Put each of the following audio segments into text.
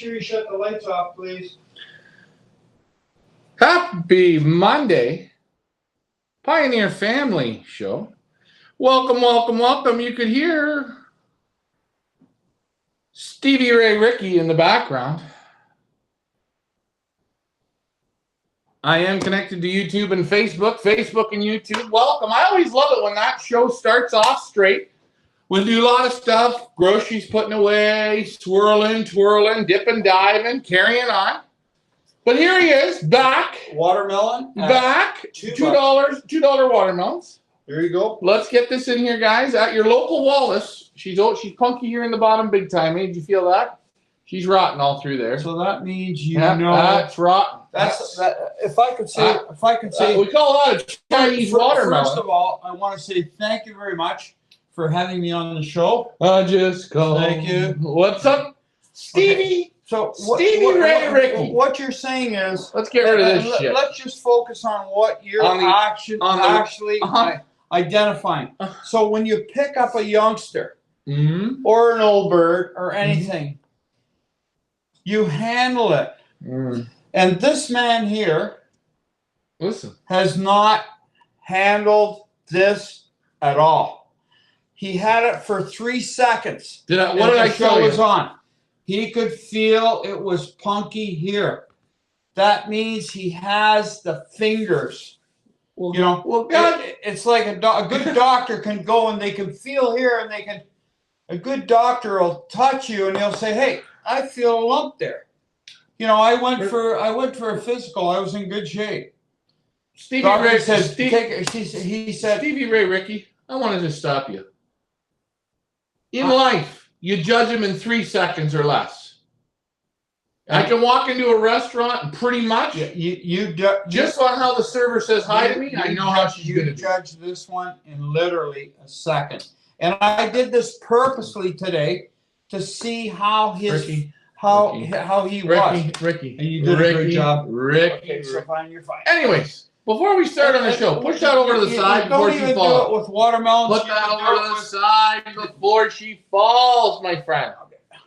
sure you shut the lights off, please. Happy Monday, Pioneer Family Show. Welcome, welcome, welcome. You could hear Stevie Ray Ricky in the background. I am connected to YouTube and Facebook and YouTube. Welcome. I always love it when that show starts off straight. We do a lot of stuff, groceries putting away, twirling, dipping, diving, carrying on. But here he is, back. Watermelon. Back. $2 watermelons. There you go. Let's get this in here, guys. At your local Wallace. She's punky here in the bottom big time. Did you feel that? She's rotten all through there. So that means you know that's rotten. If I could say, we call that a Chinese watermelon. First of all, I want to say thank you very much for having me on the show. I just called. Thank you. What's up, Stevie? Okay. So Stevie Ray Ricky. What you're saying is, let's get rid of this shit. Let's just focus on what you're actually identifying. So when you pick up a youngster or an old bird or anything, you handle it. And this man here has not handled this at all. He had it for 3 seconds. What did I show you? Was on. He could feel it was punky here. That means he has the fingers. Well, you know, it's like a good doctor can go and they can feel here, and a good doctor will touch you and he'll say, "Hey, I feel a lump there." You know, I went for a physical. I was in good shape. Stevie Ray said, he said, Stevie Ray Ricky, I wanted to stop you. In life, you judge him in 3 seconds or less. I can walk into a restaurant and pretty much, just on how the server says hi to me, I know how she's going to judge this one in literally a second. And I did this purposely today to see how he was. Ricky. And you did a great job. Ricky. Okay, so fine, you're fine. Anyways, before we start on the show, push that over to the side before she falls. Don't even do it with watermelons. Put that over to the side before she falls, my friend.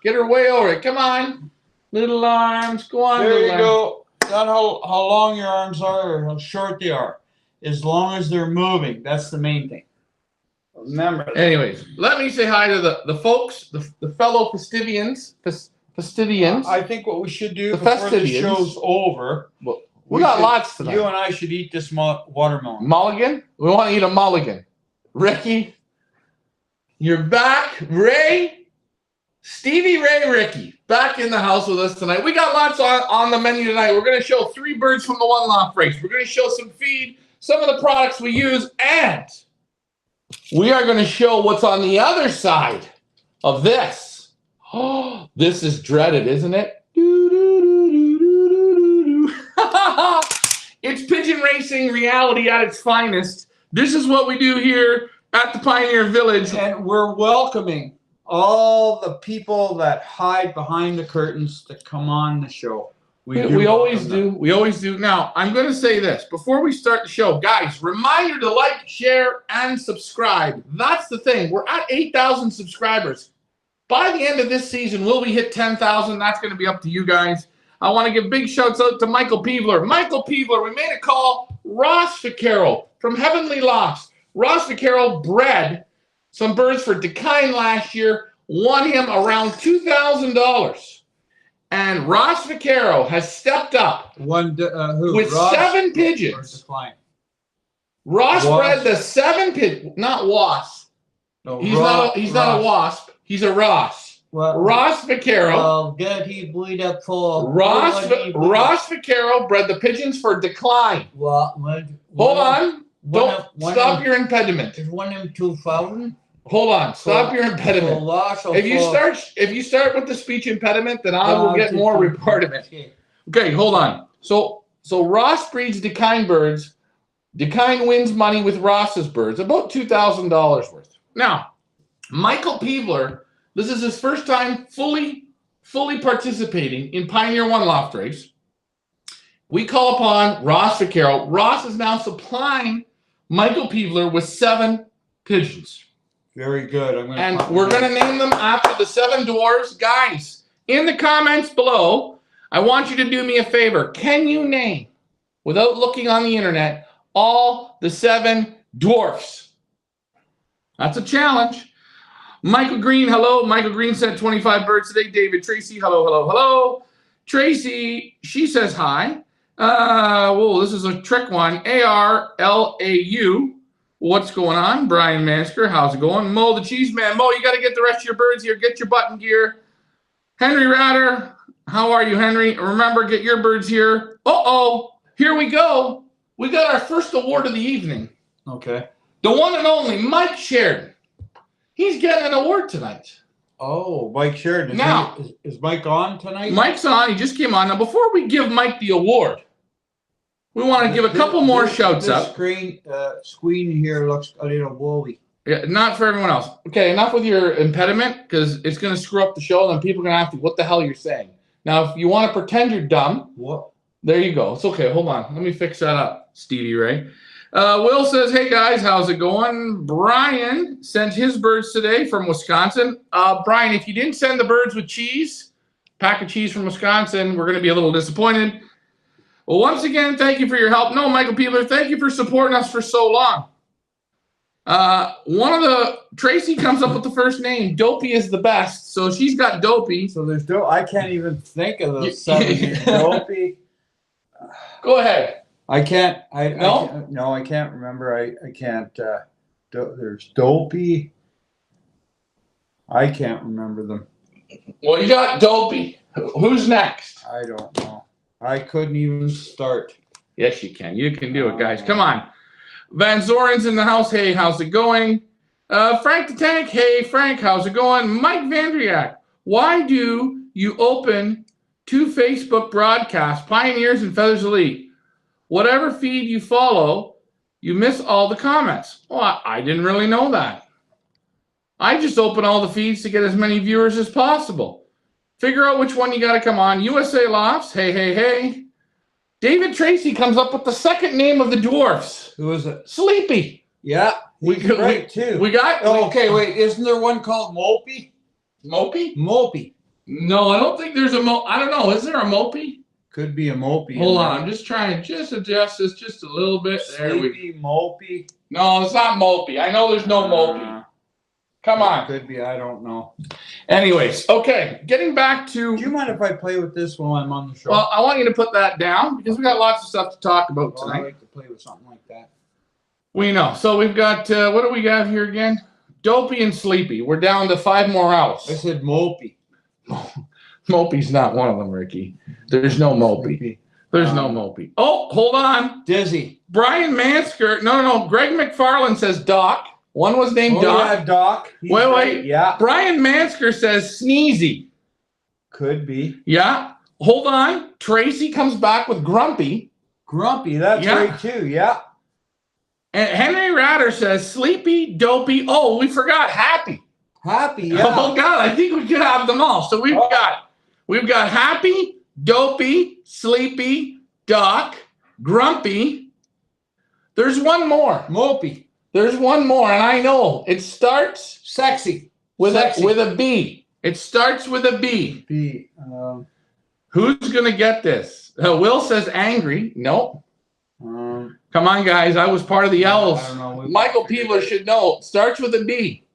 Get her way over it. Come on. Little arms. Go on. There you go. Not how long your arms are or how short they are. As long as they're moving. That's the main thing. Remember that. Anyways, let me say hi to the folks, the fellow fastidians. I think what we should do before the show's over, we got lots tonight. You and I should eat this watermelon. Mulligan? We want to eat a mulligan. Ricky, you're back. Ray, Stevie Ray Ricky, back in the house with us tonight. We got lots on the menu tonight. We're going to show 3 birds from the One Loft race. We're going to show some feed, some of the products we use, and we are going to show what's on the other side of this. Oh, this is dreaded, isn't it? It's pigeon racing reality at its finest. This is what we do here at the Pioneer Village. And we're welcoming all the people that hide behind the curtains to come on the show. We always do. We always do. Now, I'm going to say this. Before we start the show, guys, reminder to like, share, and subscribe. That's the thing. We're at 8,000 subscribers. By the end of this season, will we hit 10,000? That's going to be up to you guys. I want to give big shouts out to Michael Peevler. Michael Peevler, we made a call. Ross Vaccaro from Heavenly Lofts. Ross Vaccaro bred some birds for Dekine last year, won him around $2,000. And Ross Vaccaro has stepped up with Ross, 7 pigeons. Ross bred the 7 pigeons, not wasp. No, he's not a wasp. He's a Ross. Well, Ross Vaccaro. Well, good. He bleed up for Ross Vaccaro bred the pigeons for Dekine. Hold on. Don't stop your impediment. Is one of them 2,000? Hold on. Stop your impediment. If you start with the speech impediment, then I will get more reportment. Okay, hold on. So Ross breeds Dekine birds. Dekine wins money with Ross's birds, about $2,000 worth. Now, Michael Peevler, this is his first time fully participating in Pioneer One Loft race. We call upon Ross Vaccaro. Ross is now supplying Michael Peevler with 7 pigeons. Very good. We're going to name them after the 7 dwarves. Guys, in the comments below, I want you to do me a favor. Can you name, without looking on the internet, all the 7 dwarfs? That's a challenge. Michael Green, hello. Michael Green said 25 birds today. David Tracy, hello, hello, hello. Tracy, she says hi. Whoa, this is a trick one. ARLAU. What's going on? Brian Mansker, how's it going? Mo the Cheese Man. Mo, you got to get the rest of your birds here. Get your button gear. Henry Ratter, how are you, Henry? Remember, get your birds here. Uh-oh, here we go. We got our first award of the evening. Okay. The one and only Mike Sheridan. He's getting an award tonight. Oh, Mike Sheridan. Is Mike on tonight? Mike's on. He just came on. Now, before we give Mike the award, we want to give a couple more shouts out. This screen here looks a little woolly. Yeah, not for everyone else. Okay, enough with your impediment, because it's going to screw up the show, and people are going to ask you what the hell you're saying. Now, if you want to pretend you're dumb, what? There you go. It's okay. Hold on. Let me fix that up, Stevie Ray. Will says, hey, guys, how's it going? Brian sent his birds today from Wisconsin. Brian, if you didn't send the birds with cheese, pack of cheese from Wisconsin, we're going to be a little disappointed. Well, once again, thank you for your help. No, Michael Peebler, thank you for supporting us for so long. Tracy comes up with the first name. Dopey is the best. So she's got Dopey. So there's I can't even think of those 7. Dopey. Go ahead. I can't. I No? can't remember. I can't. There's Dopey. I can't remember them. Well, you got Dopey. Who's next? I don't know. I couldn't even start. Yes, you can. You can do it, guys. Come on. Van Zoren's in the house. Hey, how's it going? Frank the Tank. Hey, Frank, how's it going? Mike Vandriak. Why do you open 2 Facebook broadcasts, Pioneers and Feathers Elite? Whatever feed you follow, you miss all the comments. Well, I didn't really know that. I just open all the feeds to get as many viewers as possible. Figure out which one you got to come on. USA Lofts. Hey, hey, hey. David Tracy comes up with the second name of the dwarfs. Who is it? Sleepy. Yeah, right too. We got. Oh, okay, wait. Isn't there one called Mopey? Mopey? Mopey. No, I don't think there's a I don't know. Is there a Mopey? Could be a Mopey. Hold on. I'm just trying to adjust this just a little bit. There Sleepy, Mopey. No, it's not Mopey. I know there's no Mopey. Come on. Could be. I don't know. Anyways, okay. Getting back to. Do you mind if I play with this while I'm on the show? Well, I want you to put that down because we got lots of stuff to talk about tonight. I like to play with something like that. We know. So we've got, what do we got here again? Dopey and Sleepy. We're down to 5 more outs. I said Mopey. Mopey's not one of them, Ricky. There's no Mopey. There's no Mopey. Oh, hold on. Dizzy. Brian Mansker. No. Greg McFarland says Doc. One was named Doc. Yeah, Doc. Wait. Yeah. Brian Mansker says Sneezy. Could be. Yeah. Hold on. Tracy comes back with Grumpy. Grumpy. That's right, too. Yeah. And Henry Ratter says Sleepy, Dopey. Oh, we forgot Happy. Happy, yeah. Oh, God. I think we could have them all. So we've got Happy, Dopey, Sleepy, Doc, Grumpy. There's one more. Mopey. There's one more, and I know it starts Sexy with a B. It starts with a B. B. Who's gonna get this? Will says angry. Nope. Come on, guys. I was part of the L's. I don't know. Michael Peebler should know. It starts with a B.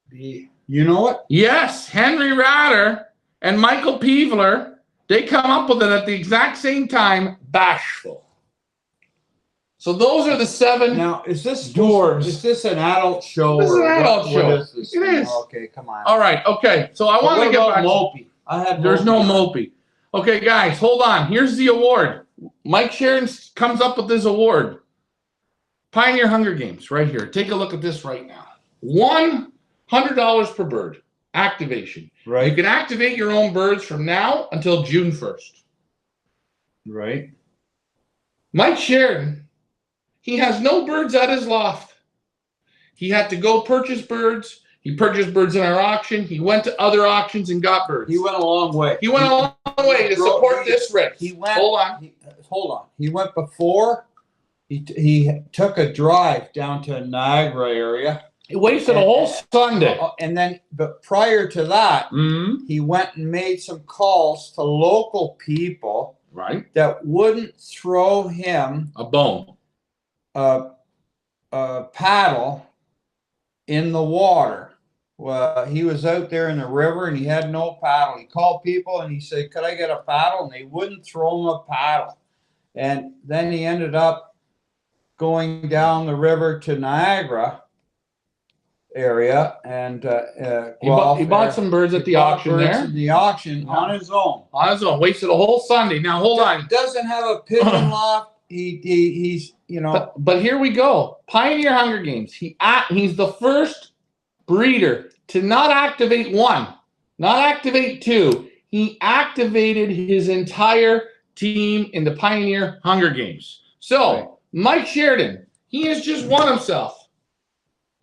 B. You know it? Yes. Henry Ratter and Michael Peebler. They come up with it at the exact same time. Bashful. So those are the 7. Now, is this dwarves? Is this an adult show? This is an adult show. What is this? It is. Okay, come on. All right. Okay. So I want to get back. Mopey. There's no Mopey. Okay, guys, hold on. Here's the award. Mike Sheridan comes up with this award. Pioneer Hunger Games, right here. Take a look at this right now. $100 per bird. Activation. Right. You can activate your own birds from now until June 1st. Right. Mike Sheridan, he has no birds at his loft. He had to go purchase birds. He purchased birds in our auction. He went to other auctions and got birds. He went a long way. He went a long way to support this Rick. Hold on. Hold on. He went before. He took a drive down to Niagara area. He wasted a whole Sunday. And then, but prior to that, he went and made some calls to local people, right, that wouldn't throw him a bone, a paddle in the water. Well, he was out there in the river and he had no paddle. He called people and he said, "Could I get a paddle?" And they wouldn't throw him a paddle. And then he ended up going down the river to Niagara area and he bought some birds at the auction there. At the auction on his own. On his own, wasted a whole Sunday. Now hold on. Doesn't have a pigeon loft. He's you know. But here we go. Pioneer Hunger Games. He's the first breeder to not activate one, not activate two. He activated his entire team in the Pioneer Hunger Games. So right. Mike Sheridan, he has just won himself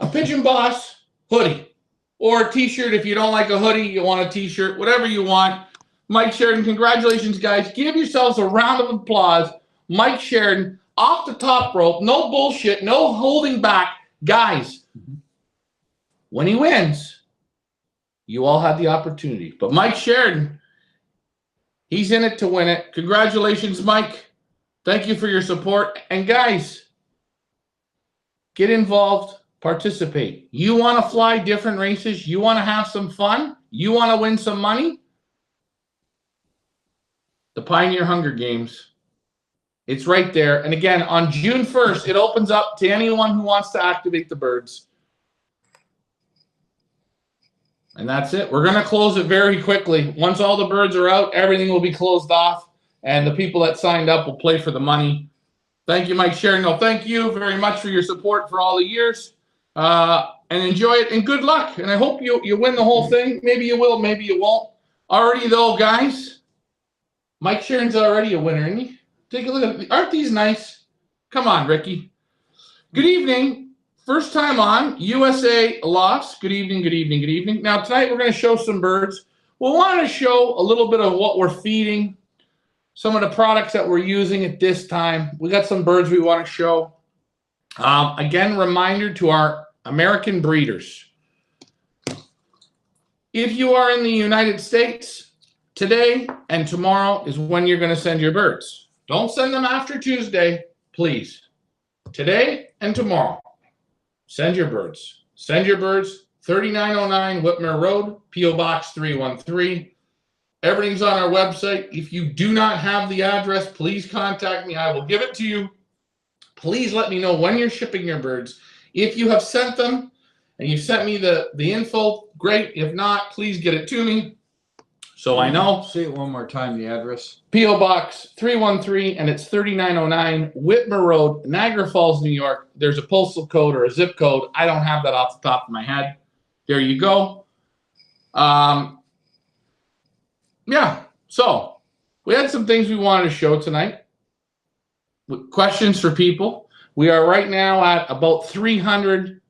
a Pigeon Boss hoodie or a t-shirt. If you don't like a hoodie, you want a t-shirt, whatever you want. Mike Sheridan, congratulations, guys. Give yourselves a round of applause. Mike Sheridan, off the top rope, no bullshit, no holding back. Guys, when he wins, you all had the opportunity. But Mike Sheridan, he's in it to win it. Congratulations, Mike. Thank you for your support. And guys, get involved, participate. You want to fly different races? You want to have some fun? You want to win some money? The Pioneer Hunger Games. It's right there. And again, on June 1st, it opens up to anyone who wants to activate the birds. And that's it. We're going to close it very quickly. Once all the birds are out, everything will be closed off. And the people that signed up will play for the money. Thank you, Mike Sheridan. No, thank you very much for your support for all the years. And enjoy it. And good luck. And I hope you win the whole thing. Maybe you will. Maybe you won't. Already, though, guys, Mike Sheridan's already a winner, isn't he? Take a look at them. Aren't these nice? Come on, Ricky. Good evening. First time on USA Lofts. Good evening, good evening, good evening. Now, tonight we're going to show some birds. We want to show a little bit of what we're feeding, some of the products that we're using at this time. We got some birds we want to show. Again, reminder to our American breeders. If you are in the United States, today and tomorrow is when you're going to send your birds. Don't send them after Tuesday, please. Today and tomorrow. Send your birds. Send your birds. 3909 Whitmer Road, P.O. Box 313. Everything's on our website. If you do not have the address, please contact me. I will give it to you. Please let me know when you're shipping your birds. If you have sent them and you sent me the info, great. If not, please get it to me so I know. Say it one more time, the address. P.O. Box 313, and it's 3909 Whitmer Road, Niagara Falls, New York. There's a postal code or a zip code. I don't have that off the top of my head. There you go. Yeah, so we had some things we wanted to show tonight. With questions for people. We are right now at about 300.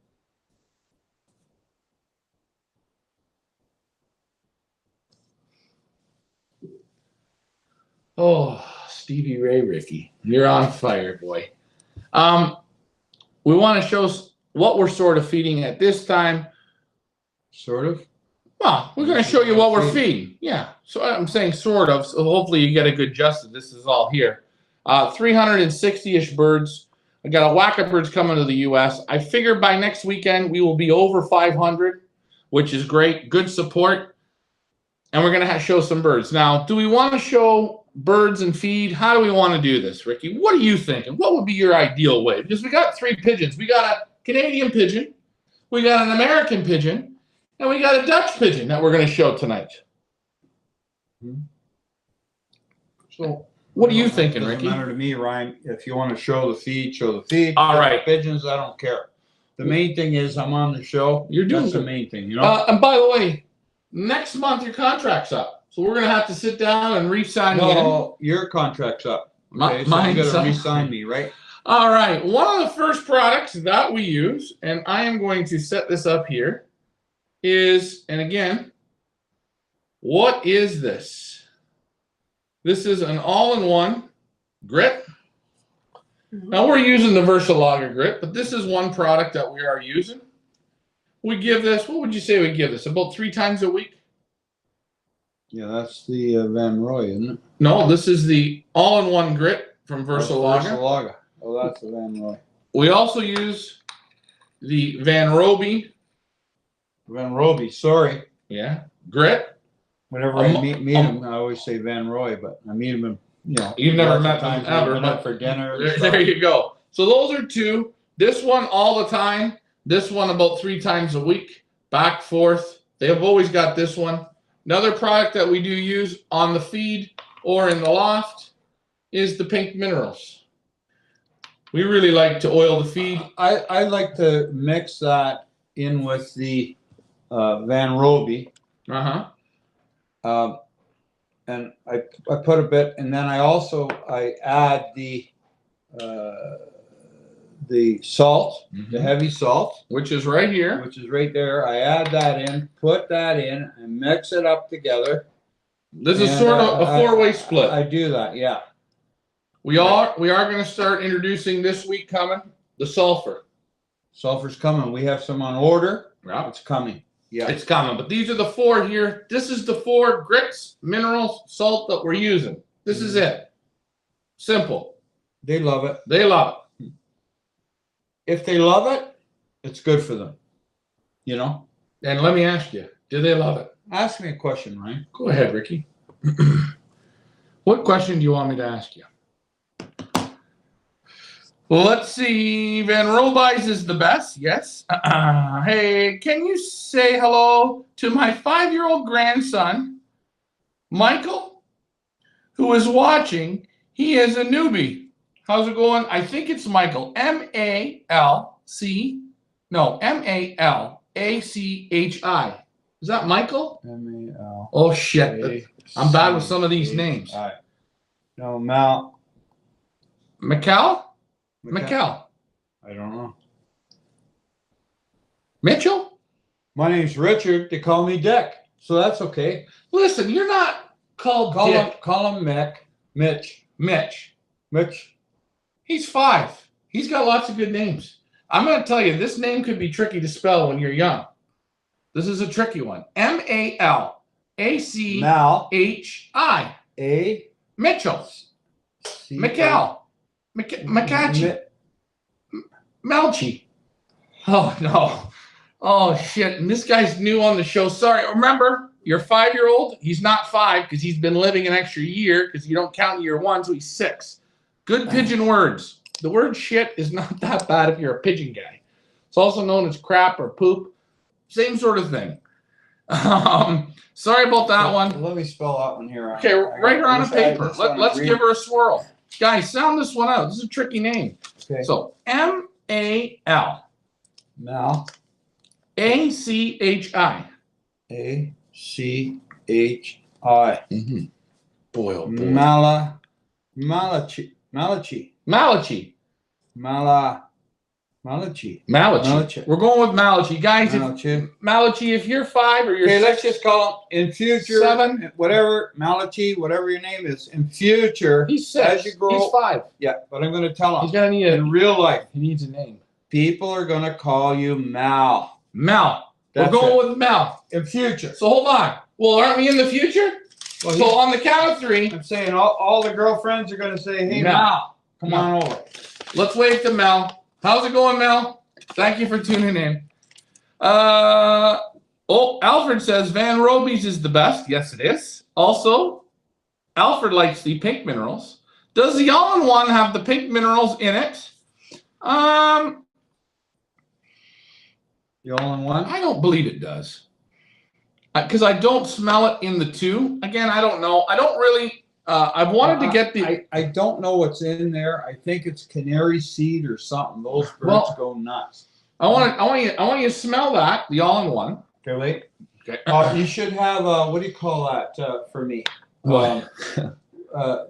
Oh, Stevie Ray Ricky, you're on fire, boy. We want to show what we're sort of feeding at this time. Sort of? Well, we're going to show you what we're feeding. Yeah, so I'm saying sort of. So hopefully you get a good gist of this. Is all here. 360-ish birds. I got a whack of birds coming to the U.S. I figure by next weekend we will be over 500, which is great. Good support. And we're going to show some birds. Now, do we want to show birds and feed? How do we want to do this, Ricky? What are you thinking? What would be your ideal way? Because we got three pigeons. We got a Canadian pigeon, we got an American pigeon, and we got a Dutch pigeon that we're going to show tonight. So what are you thinking, Ricky? Doesn't matter to me, Ryan. If you want to show the feed, show the feed. All right. Pigeons, I don't care. The main thing is I'm on the show. You're doing That's the main thing, you know? And by the way, next month your contract's up. So we're going to have to sit down and re-sign you in. No, your contract's up. Okay, so you got to re-sign me, right? All right. One of the first products that we use, and I am going to set this up here, is, and again, what is this? This is an all-in-one grit. Now we're using the Versalager grit, but this is one product that we are using. we give this, what would you say we give this? About 3 times a week? Yeah, that's the Van Roy, isn't it? No, this is the all-in-one grit from Versalaga. Versalaga. Oh, that's the Van Roy. We also use the Van Roby. Van Roby, sorry. Yeah, grit. Whenever I meet him, I always say Van Roy, but I meet him in, you know. You've never met him ever, but for dinner. There you go. So those are 2. This one all the time. This one about 3 times a week. Back, forth. They have always got this one. Another product that we do use on the feed or in the loft is the pink minerals. We really like to oil the feed. I like to mix that in with the Van Roby. Uh-huh. And I put a bit, and then I add the salt, the heavy salt, which is right here, which is right there. I add that in, put that in, and mix it up together. This is sort of a 4-way split. I do that, yeah. We are going to start introducing this week coming the sulfur. Sulfur's coming. We have some on order. Yeah, it's coming. Yeah, it's coming. But these are the 4 here. This is the 4 grits, minerals, salt that we're using. This is it. Simple. They love it. They love it. If they love it, it's good for them. You know? And let me ask you, do they love it? Ask me a question, Ryan. Go ahead, Ricky. What question do you want me to ask you? Well, let's see. Van Roby's is the best. Yes. Hey, can you say hello to my 5-year-old grandson, Michael, who is watching? He is a newbie. How's it going? I think it's Michael. M-A-L-C. No, M-A-L-A-C-H-I. Is that Michael? M-A-L. Oh, shit. I'm bad with some of these names. No, Mal. McCall? McCall. I don't know. Mitchell? My name's Richard. They call me Dick, so that's okay. Listen, you're not called Dick. Call him Mick. Mitch. Mitch. He's 5. He's got lots of good names. I'm going to tell you, this name could be tricky to spell when you're young. This is a tricky one. M-A-L-A-C-H-I. A. Mitchell. McCall. McCatchy. Melchi. Oh, no. Oh, shit. And this guy's new on the show. Sorry. Remember, your 5-year-old, he's not 5 because he's been living an extra year because you don't count year 1, so he's 6. Good pigeon words. The word shit is not that bad if you're a pigeon guy. It's also known as crap or poop. Same sort of thing. Sorry about that one. Let me spell that one here. Okay, right here on a paper. Let's give her a swirl. Guys, sound this one out. This is a tricky name. Okay. So, M-A-L. Mal. A-C-H-I. A-C-H-I. Mm-hmm. Boy, oh boy. Malachi. We're going with Malachi. Guys, Malachi, if you're 5 or you're 6. Let's just call him in future. 7. Whatever, Malachi, whatever your name is. In future. He's 6. As you grow, he's 5. Yeah, but I'm going to tell him. He's going to need in real life. He needs a name. People are going to call you Mal. We're going with Mal. In future. So hold on. Well, aren't we in the future? Well, so on the count of 3. I'm saying all the girlfriends are going to say, hey, Mal, come on over. Let's wave to Mel. How's it going, Mel? Thank you for tuning in. Alfred says Van Roby's is the best. Yes, it is. Also, Alfred likes the pink minerals. Does the all-in-one have the pink minerals in it? The all-in-one? I don't believe it does. Because I don't smell it in the 2. Again, I don't know. I don't really... I've wanted to get the... I don't know what's in there. I think it's canary seed or something. Those birds go nuts. I want you to smell that, the all-in-one. Okay, wait. Okay. You should have what do you call that for me? What?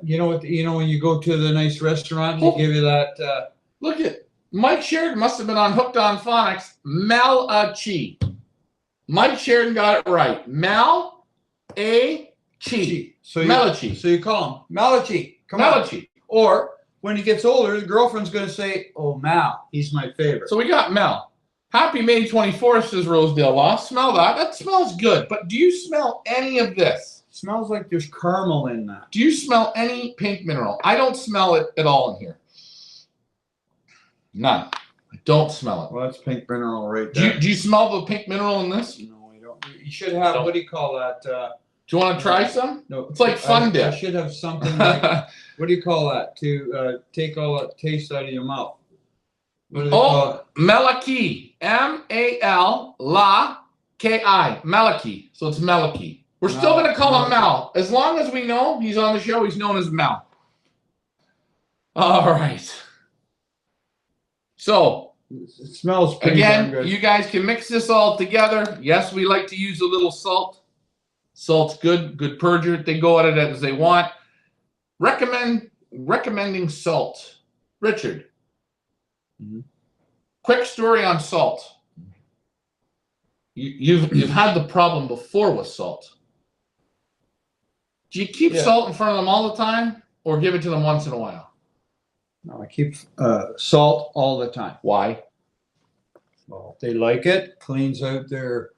You know what? You know when you go to the nice restaurant, they give you that. Look at Mike Sheridan must have been on Hooked on Phonics. Malachi. Mike Sheridan got it right. Mal-a-chi. Malachi. So you call him Malachi. Come on. Or when he gets older, the girlfriend's going to say, "Oh, Mal, he's my favorite." So we got Mel. Happy May 24th, says Rosedale Law. Smell that. That smells good. But do you smell any of this? It smells like there's caramel in that. Do you smell any pink mineral? I don't smell it at all in here. None. I don't smell it. Well, that's pink mineral right there. Do you smell the pink mineral in this? No, I don't. You should have, what do you call that? Do you want to try some? No. It's like Fun Dip. I should have something like, what do you call that? To take all that taste out of your mouth. What do they call it? Melaki. M-A-L-L-A-K-I. Melaki. So it's Melaki. We're still going to call him Mel. As long as we know he's on the show, he's known as Mel. All right. So, it smells pretty damn good. Again, you guys can mix this all together. Yes, we like to use a little salt. Salt's good purger. They go at it as they want. Recommending salt. Richard. Quick story on salt. You've had the problem before with salt. Do you keep salt in front of them all the time, or give it to them once in a while? No, I keep salt all the time. Why? Well, they like it. Cleans out their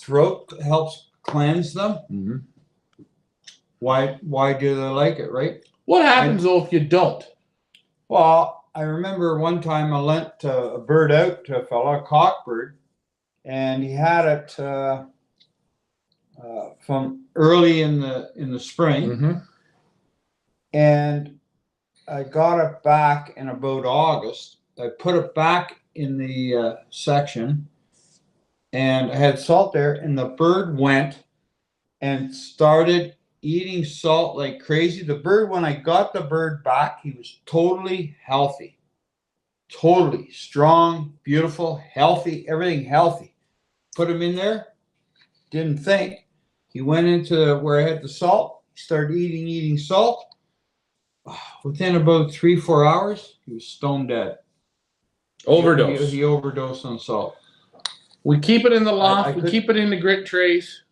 throat. Helps cleanse them. Why do they like it, right? What happens though if you don't? Well, I remember one time I lent a bird out to a fella, a cockbird, and he had it from early in the spring, and I got it back in about August. I put it back in the section, and I had salt there, and the bird went and started eating salt like crazy. The bird, when I got the bird back, he was totally healthy. Totally strong, beautiful, healthy, everything healthy. Put him in there, didn't think. He went into where I had the salt, started eating salt. Within about 3-4 hours, he was stone dead. Overdose. He overdosed on salt. We keep it in the loft. We keep it in the grit trays.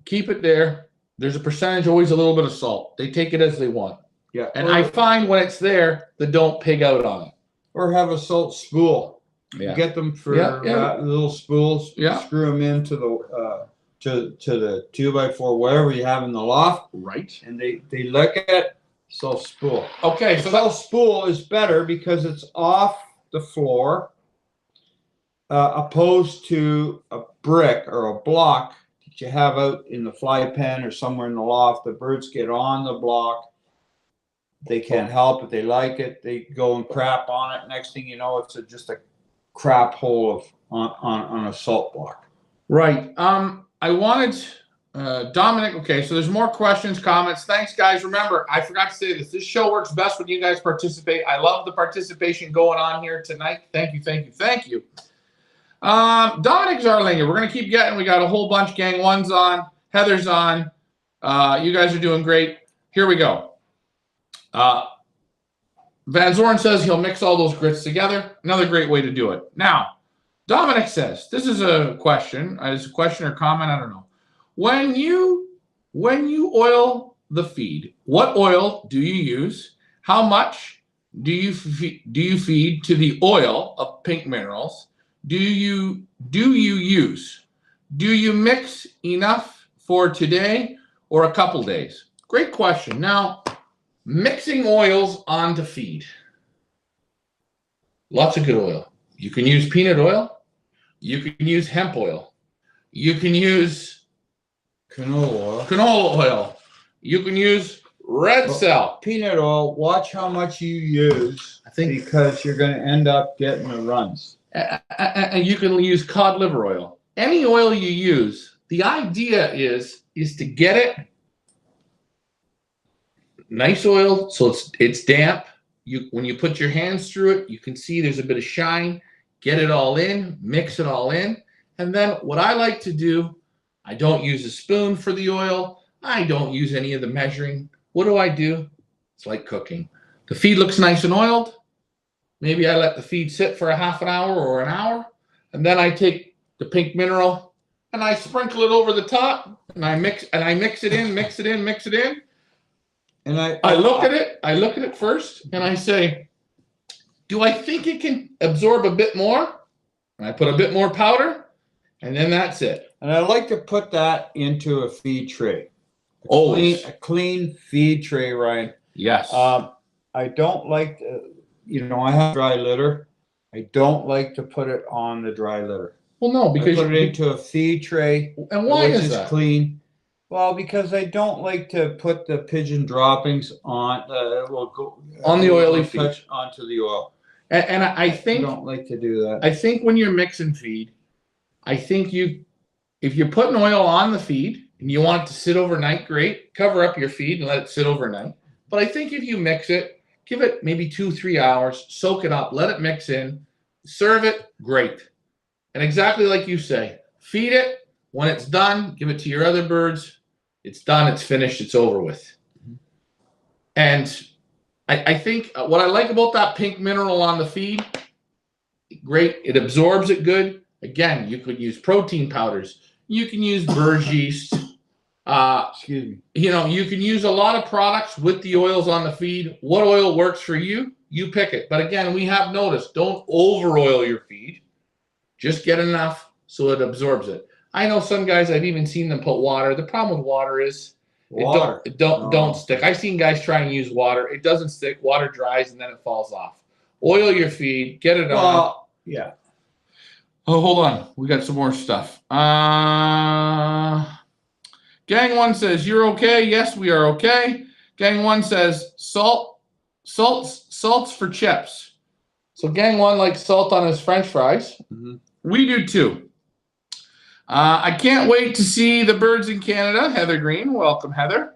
Keep it there. There's a percentage, always a little bit of salt. They take it as they want. Yeah. And I find when it's there, they don't pig out on it. Or have a salt spool. Yeah. You get them for little spools. Yeah. Screw them into the to the 2x4, whatever you have in the loft. Right. And they look at salt spool. Okay, so salt spool is better because it's off the floor, opposed to a brick or a block that you have out in the fly pen or somewhere in the loft. The birds get on the block. They can't help it. They like it. They go and crap on it. Next thing you know, it's just a crap hole on a salt block. Right. I wanted Dominic. Okay, so there's more questions, comments. Thanks, guys. Remember, I forgot to say this. This show works best when you guys participate. I love the participation going on here tonight. Thank you, thank you, thank you. Dominic Zarlinger, we're going to keep getting. We got a whole bunch. Gang One's on. Heather's on. You guys are doing great. Here we go. Van Zorn says he'll mix all those grits together. Another great way to do it. Now, Dominic says, this is a question. Is a question or comment? I don't know. When you oil the feed, what oil do you use? How much do you feed to the oil of pink minerals? Do you use? Do you mix enough for today or a couple days? Great question. Now, mixing oils onto feed. Lots of good oil. You can use peanut oil. You can use hemp oil. You can use canola oil. You can use red cell. Peanut oil, watch how much you use, because you're going to end up getting the runs. And you can use cod liver oil. Any oil you use, the idea is to get it nice oil, so it's damp. When you put your hands through it, you can see there's a bit of shine. Get it all in, mix it all in. And then what I like to do, I don't use a spoon for the oil. I don't use any of the measuring. What do? It's like cooking. The feed looks nice and oiled. Maybe I let the feed sit for a half an hour or an hour. And then I take the pink mineral and I sprinkle it over the top and I mix it in. And I look at it first and I say, do I think it can absorb a bit more? and I put a bit more powder, and then that's it. And I like to put that into a feed tray. Always. A clean feed tray, Ryan. Yes. I don't like, I have dry litter. I don't like to put it on the dry litter. Well, no, because I put it into a feed tray. And why which is that? Clean. Well, because I don't like to put the pigeon droppings on. On the oily feed. Touch onto the oil. And I think I don't like to do that. I think when you're mixing feed, I think if you're putting oil on the feed and you want it to sit overnight, great. Cover up your feed and let it sit overnight. But I think if you mix it, give it maybe 2-3 hours, soak it up, let it mix in, serve it, great. And exactly like you say, feed it. When it's done, give it to your other birds. It's done, it's finished, it's over with. And I think what I like about that pink mineral on the feed, great, it absorbs it good. Again, you could use protein powders. You can use bird yeast. Excuse me. You can use a lot of products with the oils on the feed. What oil works for you, you pick it. But again, we have noticed, don't over oil your feed. Just get enough so it absorbs it. I know some guys, I've even seen them put water. The problem with water is it don't stick. I've seen guys try and use water. It doesn't stick. Water dries and then it falls off. Oil your feed. Get it on. Yeah. Oh, hold on. We got some more stuff. Gang 1 says, you're okay. Yes, we are okay. Gang 1 says, salts for chips. So Gang 1 likes salt on his French fries. Mm-hmm. We do too. I can't wait to see the birds in Canada. Heather Green. Welcome, Heather.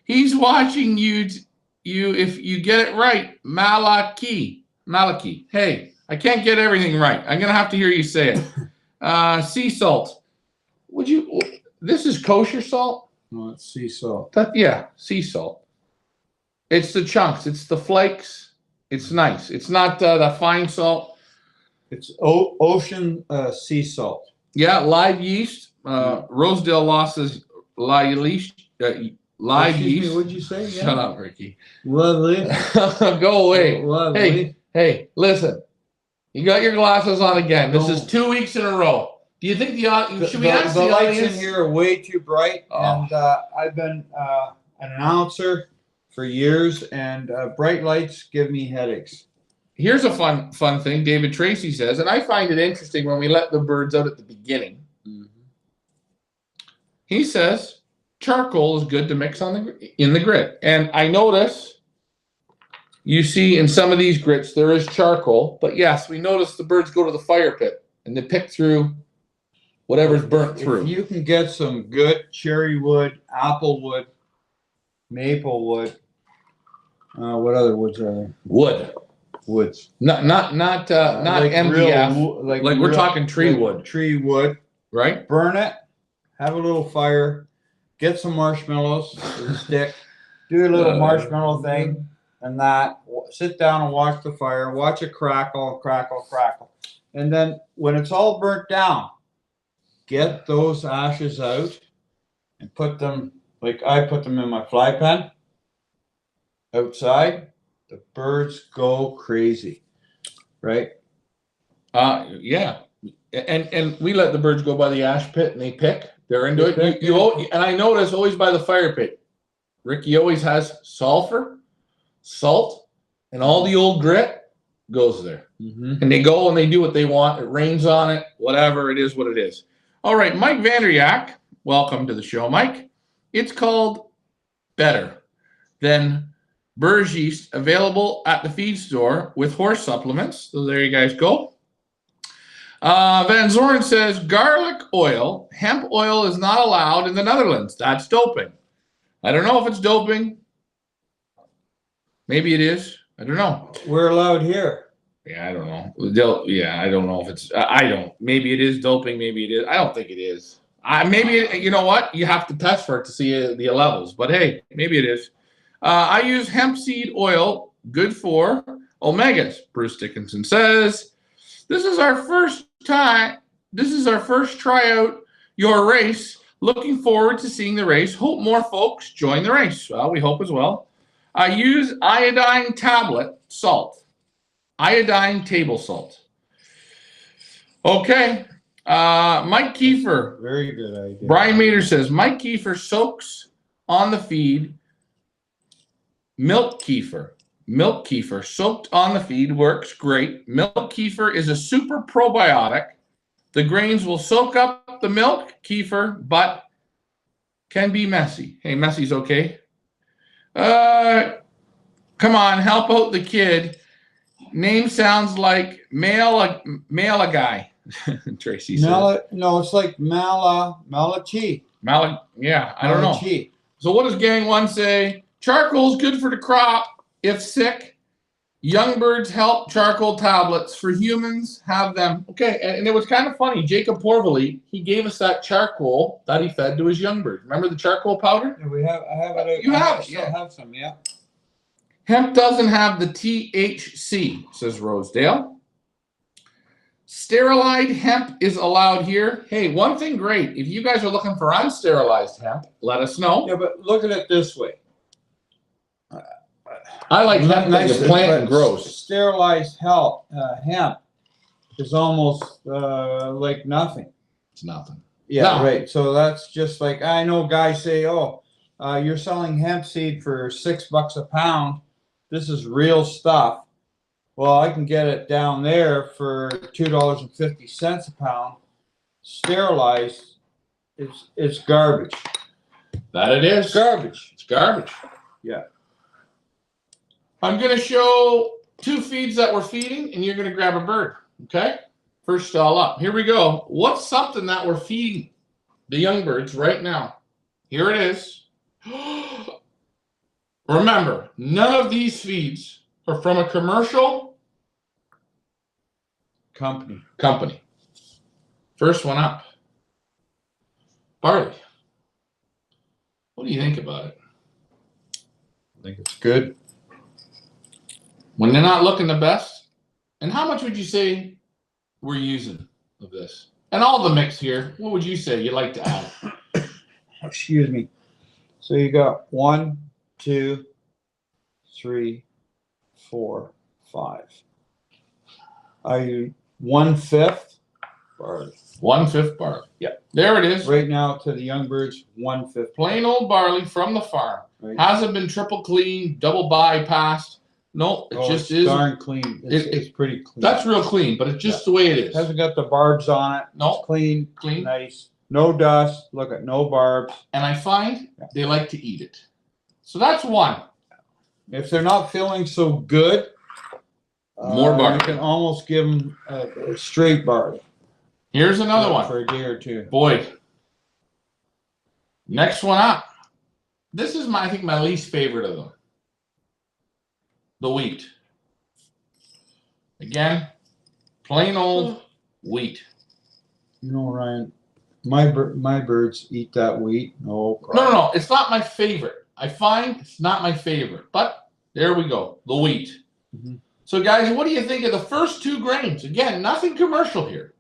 He's watching you if you get it right. Malachi. Hey, I can't get everything right. I'm going to have to hear you say it. Sea salt. This is kosher salt? No, it's sea salt. Sea salt. It's the chunks. It's the flakes. It's nice. It's not the fine salt. It's ocean sea salt. Yeah, live yeast. Rosedale losses live yeast. Live yeast. What'd you say? Yeah. Shut up, Ricky. Lovely. Go away. Lovely. Hey, listen. You got your glasses on again. This is 2 weeks in a row. Do you think should we ask the lights audience? in here are way too bright, and I've been an announcer for years, and bright lights give me headaches. Here's a fun thing David Tracy says, and I find it interesting when we let the birds out at the beginning. Mm-hmm. He says charcoal is good to mix in the grit. And I notice you see in some of these grits there is charcoal, but yes, we notice the birds go to the fire pit and they pick through whatever's burnt through. If you can get some good cherry wood, apple wood, maple wood, what other woods are there? Woods. Not MDF. Like we're talking tree wood. Tree wood. Right? Burn it. Have a little fire. Get some marshmallows with a stick. Do a little marshmallow thing. And sit down and watch the fire. Watch it crackle. And then when it's all burnt down, get those ashes out and put them, like I put them in my fly pen outside. The birds go crazy, right? Yeah. And we let the birds go by the ash pit and they pick. They're into it. And I notice always by the fire pit, Ricky always has sulfur, salt, and all the old grit goes there. Mm-hmm. And they go and they do what they want. It rains on it, whatever. It is what it is. All right, Mike Vanderyak, welcome to the show, Mike. It's called Better Than Bird yeast, available at the feed store with horse supplements. So there you guys go. Van Zoren says garlic oil, hemp oil is not allowed in the Netherlands. That's doping. I don't know if it's doping. Maybe it is. I don't know. We're allowed here. Yeah, I don't know. I don't know if it's. I don't. Maybe it is doping. Maybe it is. I don't think it is. Maybe you know what? You have to test for it to see the levels. But hey, maybe it is. I use hemp seed oil, good for omegas. Bruce Dickinson says, this is our first tryout your race. Looking forward to seeing the race. Hope more folks join the race. Well, we hope as well. I use iodine tablet salt. iodine table salt. Okay. Mike Kiefer. Very good idea. Brian Mater says, Mike Kiefer soaks on the feed. Milk kefir. Milk kefir soaked on the feed works great. Milk kefir is a super probiotic. The grains will soak up the milk kefir, but can be messy. Hey, messy's okay. Come on, help out the kid. Name sounds like male guy. Tracy says. No, it's like Malachi. Yeah, I don't know. So what does Gang 1 say? Charcoal's good for the crop if sick. Young birds help charcoal tablets. For humans, have them. Okay, and it was kind of funny. Jacob Porvely, he gave us that charcoal that he fed to his young bird. Remember the charcoal powder? Yeah, I have it. You have it, yeah. I have some, yeah. Hemp doesn't have the THC, says Rosedale. Sterilized hemp is allowed here. Hey, one thing great. If you guys are looking for unsterilized hemp, let us know. Yeah, but look at it this way. I like hemp as a plant and grows. Sterilized hemp is almost like nothing. It's nothing. Yeah, no. Right. So that's just like, I know guys say, oh, you're selling hemp seed for $6 a pound. This is real stuff. Well, I can get it down there for $2.50 a pound. Sterilized, it's garbage. That it is. It's garbage. It's garbage. Yeah. I'm going to show 2 feeds that we're feeding, and you're going to grab a bird. Okay? First stall up. Here we go. What's something that we're feeding the young birds right now? Here it is. Remember, none of these feeds are from a commercial company. First one up. Barley. What do you think about it? I think it's good. When they're not looking the best. And how much would you say we're using of this? And all the mix here, what would you say you'd like to add? Excuse me. So you got 1, 2, 3, 4, 5. Are you 1/5 barley? 1/5 barley. Yep. There it is. Right now to the young birds, 1/5. Plain old barley from the farm. Right. Hasn't been triple cleaned, double bypassed. No, it just is. Darn clean. It's pretty clean. That's real clean, but it's just the way it is. Hasn't got the barbs on it. No. It's clean. Nice. No dust. Look at no barbs. And I find they like to eat it. So that's one. If they're not feeling so good, more barley. You can almost give them a straight barley. Here's another one. For a day or two. Boy. Next one up. This is I think my least favorite of them. The wheat. Again, plain old wheat. You know, Ryan, my birds eat that wheat. No problem. No. It's not my favorite. I find it's not my favorite. But there we go. The wheat. Mm-hmm. So, guys, what do you think of the first 2 grains? Again, nothing commercial here.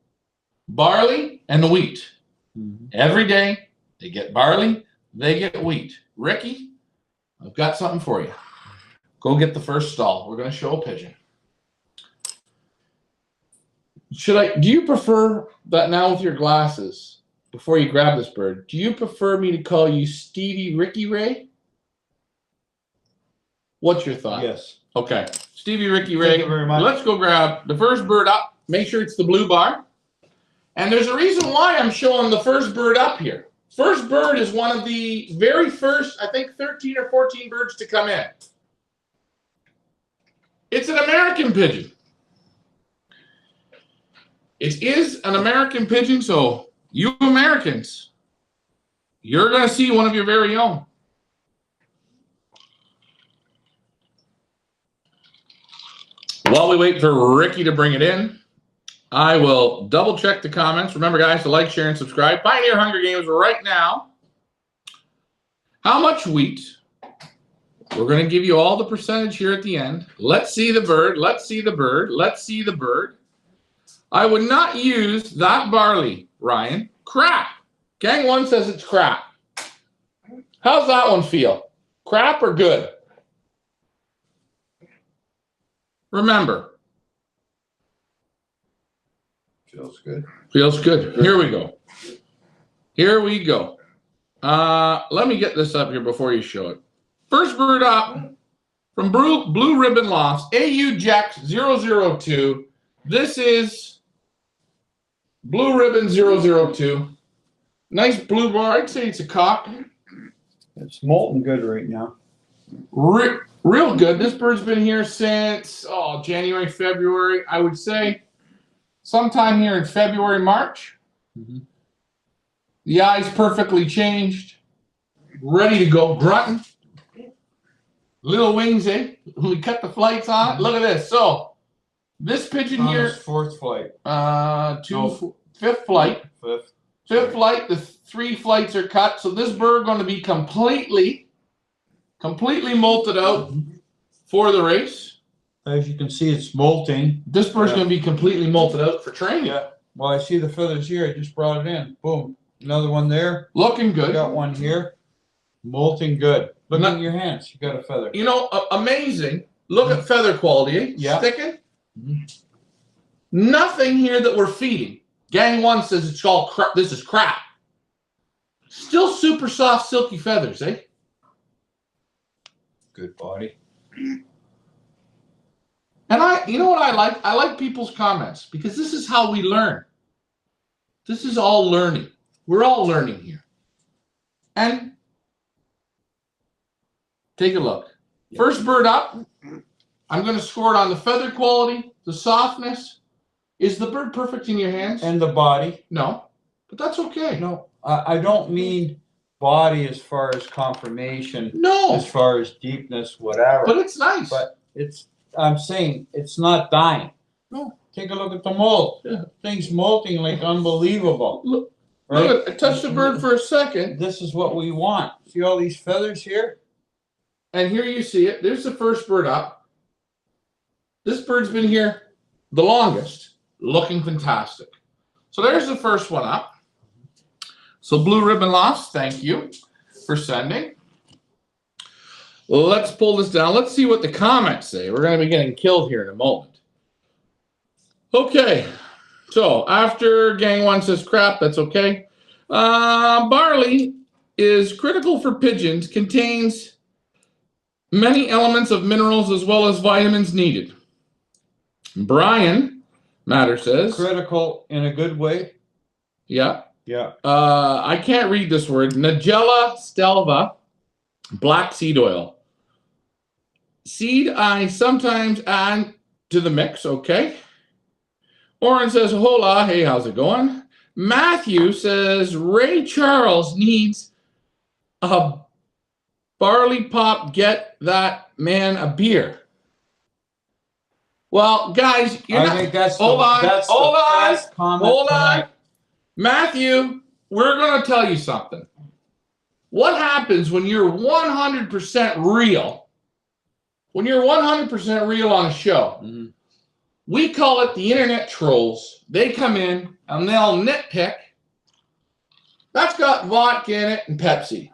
Barley and the wheat. Mm-hmm. Every day, they get barley, they get wheat. Ricky, I've got something for you. Go get the first stall. We're going to show a pigeon. Do you prefer that now with your glasses, before you grab this bird, do you prefer me to call you Stevie Ricky Ray? What's your thought? Yes. Okay. Stevie Ricky Ray. Thank you very much. Let's go grab the first bird up. Make sure it's the blue bar. And there's a reason why I'm showing the first bird up here. First bird is one of the very first, I think, 13 or 14 birds to come in. It's an American pigeon. It is an American pigeon, so you Americans, you're going to see one of your very own. While we wait for Ricky to bring it in, I will double check the comments. Remember, guys, to like, share, and subscribe. Pioneer Hunger Games right now. How much wheat? We're going to give you all the percentage here at the end. Let's see the bird. Let's see the bird. Let's see the bird. I would not use that barley, Ryan. Crap. Gang 1 says it's crap. How's that one feel? Crap or good? Remember, Feels good. Feels good. Here we go. Here we go. Let me get this up here before you show it. First bird up from Blue Ribbon Lofts, AU Jack 002. This is Blue Ribbon 002. Nice blue bar. I'd say it's a cock. It's molten good right now. Real good. This bird's been here since January, February. I would say sometime here in February, March. Mm-hmm. The eye's perfectly changed. Ready to go. Grunting. Little wings, eh? We cut the flights on it. Look at this. So this pigeon here. Fourth flight. Fifth flight. Fifth flight. The 3 flights are cut. So this bird going to be completely molted out for the race. As you can see, it's molting. This bird's going to be completely molted out for training. Yeah. Well, I see the feathers here. I just brought it in. Boom. Another one there. Looking good. Got one here. Molting good. Look at your hands. You got a feather. You know, amazing. Look at feather quality, eh? Yeah. Sticking. Mm-hmm. Nothing here that we're feeding. Gang 1 says it's all crap. This is crap. Still super soft, silky feathers, eh? Good body. And you know what I like? I like people's comments because this is how we learn. This is all learning. We're all learning here. And take a look. First bird up. I'm going to score it on the feather quality, the softness. Is the bird perfect in your hands? And the body. No, but that's okay. No, I don't mean body as far as conformation. No. As far as deepness, whatever. But it's nice. But I'm saying it's not dying. No. Take a look at the mold. Yeah. Thing's molting like unbelievable. Look, right? Look, I touched the bird for a second. This is what we want. See all these feathers here? And here you see it. There's the first bird up. This bird's been here the longest, looking fantastic. So there's the first one up. So Blue Ribbon Lofts, thank you for sending. Let's pull this down. Let's see what the comments say. We're going to be getting killed here in a moment. Okay. So after Gang 1 says crap, that's okay. Barley is critical for pigeons, contains many elements of minerals as well as vitamins needed. Brian Matter says. Critical in a good way. Yeah. Yeah. I can't read this word. Nigella stelva, black seed oil. Seed I sometimes add to the mix, okay. Oren says, hola, hey, how's it going? Matthew says, Ray Charles needs a barley pop, get that man a beer. Well, guys, I think that's hold on. Matthew, we're going to tell you something. What happens when you're 100% real? When you're 100% real on a show, we call it the internet trolls. They come in and they'll nitpick. That's got vodka in it and Pepsi.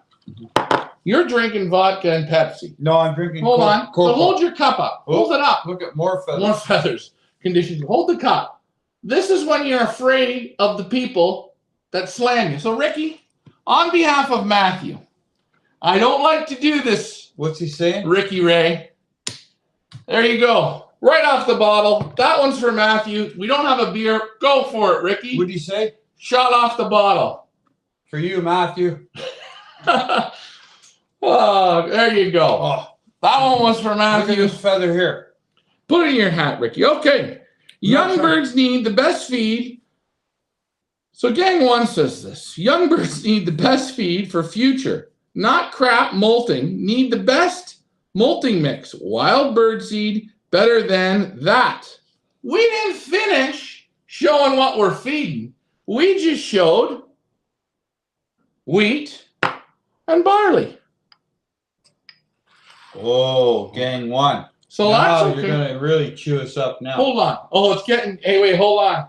You're drinking vodka and Pepsi. No, I'm drinking Hold on. So hold your cup up. Hold it up. Look at more feathers. More feathers. Conditions. Hold the cup. This is when you're afraid of the people that slam you. So, Ricky, on behalf of Matthew, I don't like to do this. What's he saying? Ricky Ray. There you go. Right off the bottle. That one's for Matthew. We don't have a beer. Go for it, Ricky. What'd he say? Shot off the bottle. For you, Matthew. Oh, there you go. Oh, that one was for Matthew. Look at this feather here. Put it in your hat, Ricky. Okay. Young birds need the best feed. So Gang 1 says this. Young birds need the best feed for future. Not crap molting. Need the best molting mix. Wild bird seed, better than that. We didn't finish showing what we're feeding. We just showed wheat and barley. Oh, Gang 1. So now that's okay. You're going to really chew us up now. Hold on. Oh, it's getting... Hey, wait, hold on.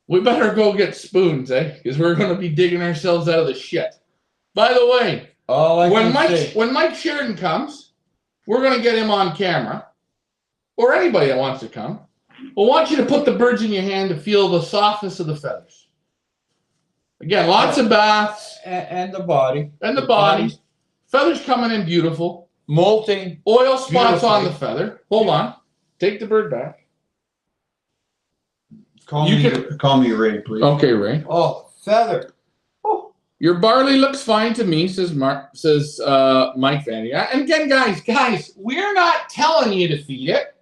We better go get spoons, eh? Because we're going to be digging ourselves out of the shit. By the way, when Mike Sheridan comes, we're going to get him on camera. Or anybody that wants to come. I want you to put the birds in your hand to feel the softness of the feathers. Again, lots of baths. And the body. And the body. Feathers coming in beautiful. Molting. Oil spots on the feather. Hold on. Take the bird back. Call me Ray, please. Okay, Ray. Oh, feather. Oh. Your barley looks fine to me, says Mike Vandy. And again, guys, we're not telling you to feed it.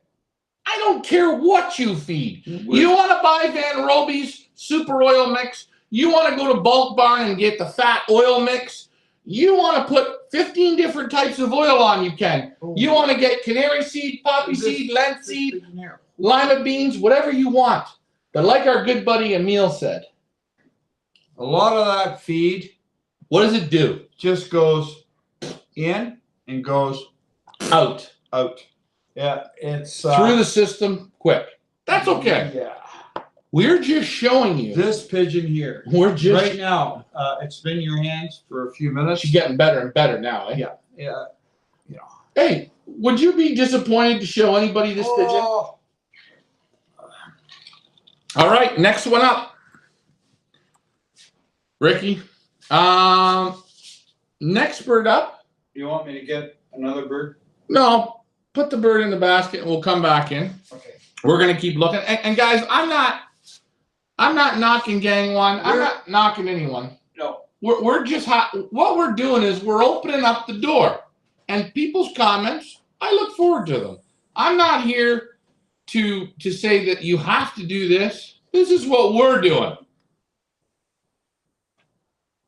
I don't care what you feed. You want to buy Van Roby's super oil mix? You want to go to Bulk Barn and get the fat oil mix? You want to put 15 different types of oil on, you can. You want to get canary seed, poppy seed, linseed, lima beans, whatever you want. But like our good buddy Emil said, a lot of that feed, what does it do? Just goes in and goes out. Yeah, it's through the system quick. That's okay. Yeah. We're just showing you this pigeon here. We're just right now. It's been in your hands for a few minutes. She's getting better and better now, eh? Yeah. Hey, would you be disappointed to show anybody this pigeon? All right, next one up. Ricky. Next bird up. You want me to get another bird? No, put the bird in the basket and we'll come back in. Okay. We're gonna keep looking. And guys, I'm not knocking gang one. I'm not knocking anyone. No. We're just what we're doing is we're opening up the door. And people's comments, I look forward to them. I'm not here to say that you have to do this. This is what we're doing.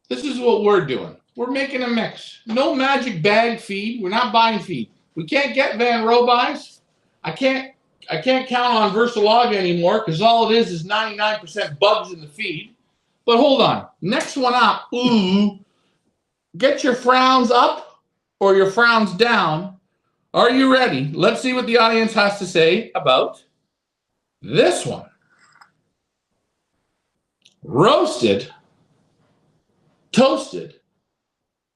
This is what we're doing. We're making a mix. No magic bag feed. We're not buying feed. We can't get Van Roby's. I can't count on Versalaga anymore because all it is 99% bugs in the feed. But hold on. Next one up. Ooh. Get your frowns up or your frowns down. Are you ready? Let's see what the audience has to say about this one. Roasted, toasted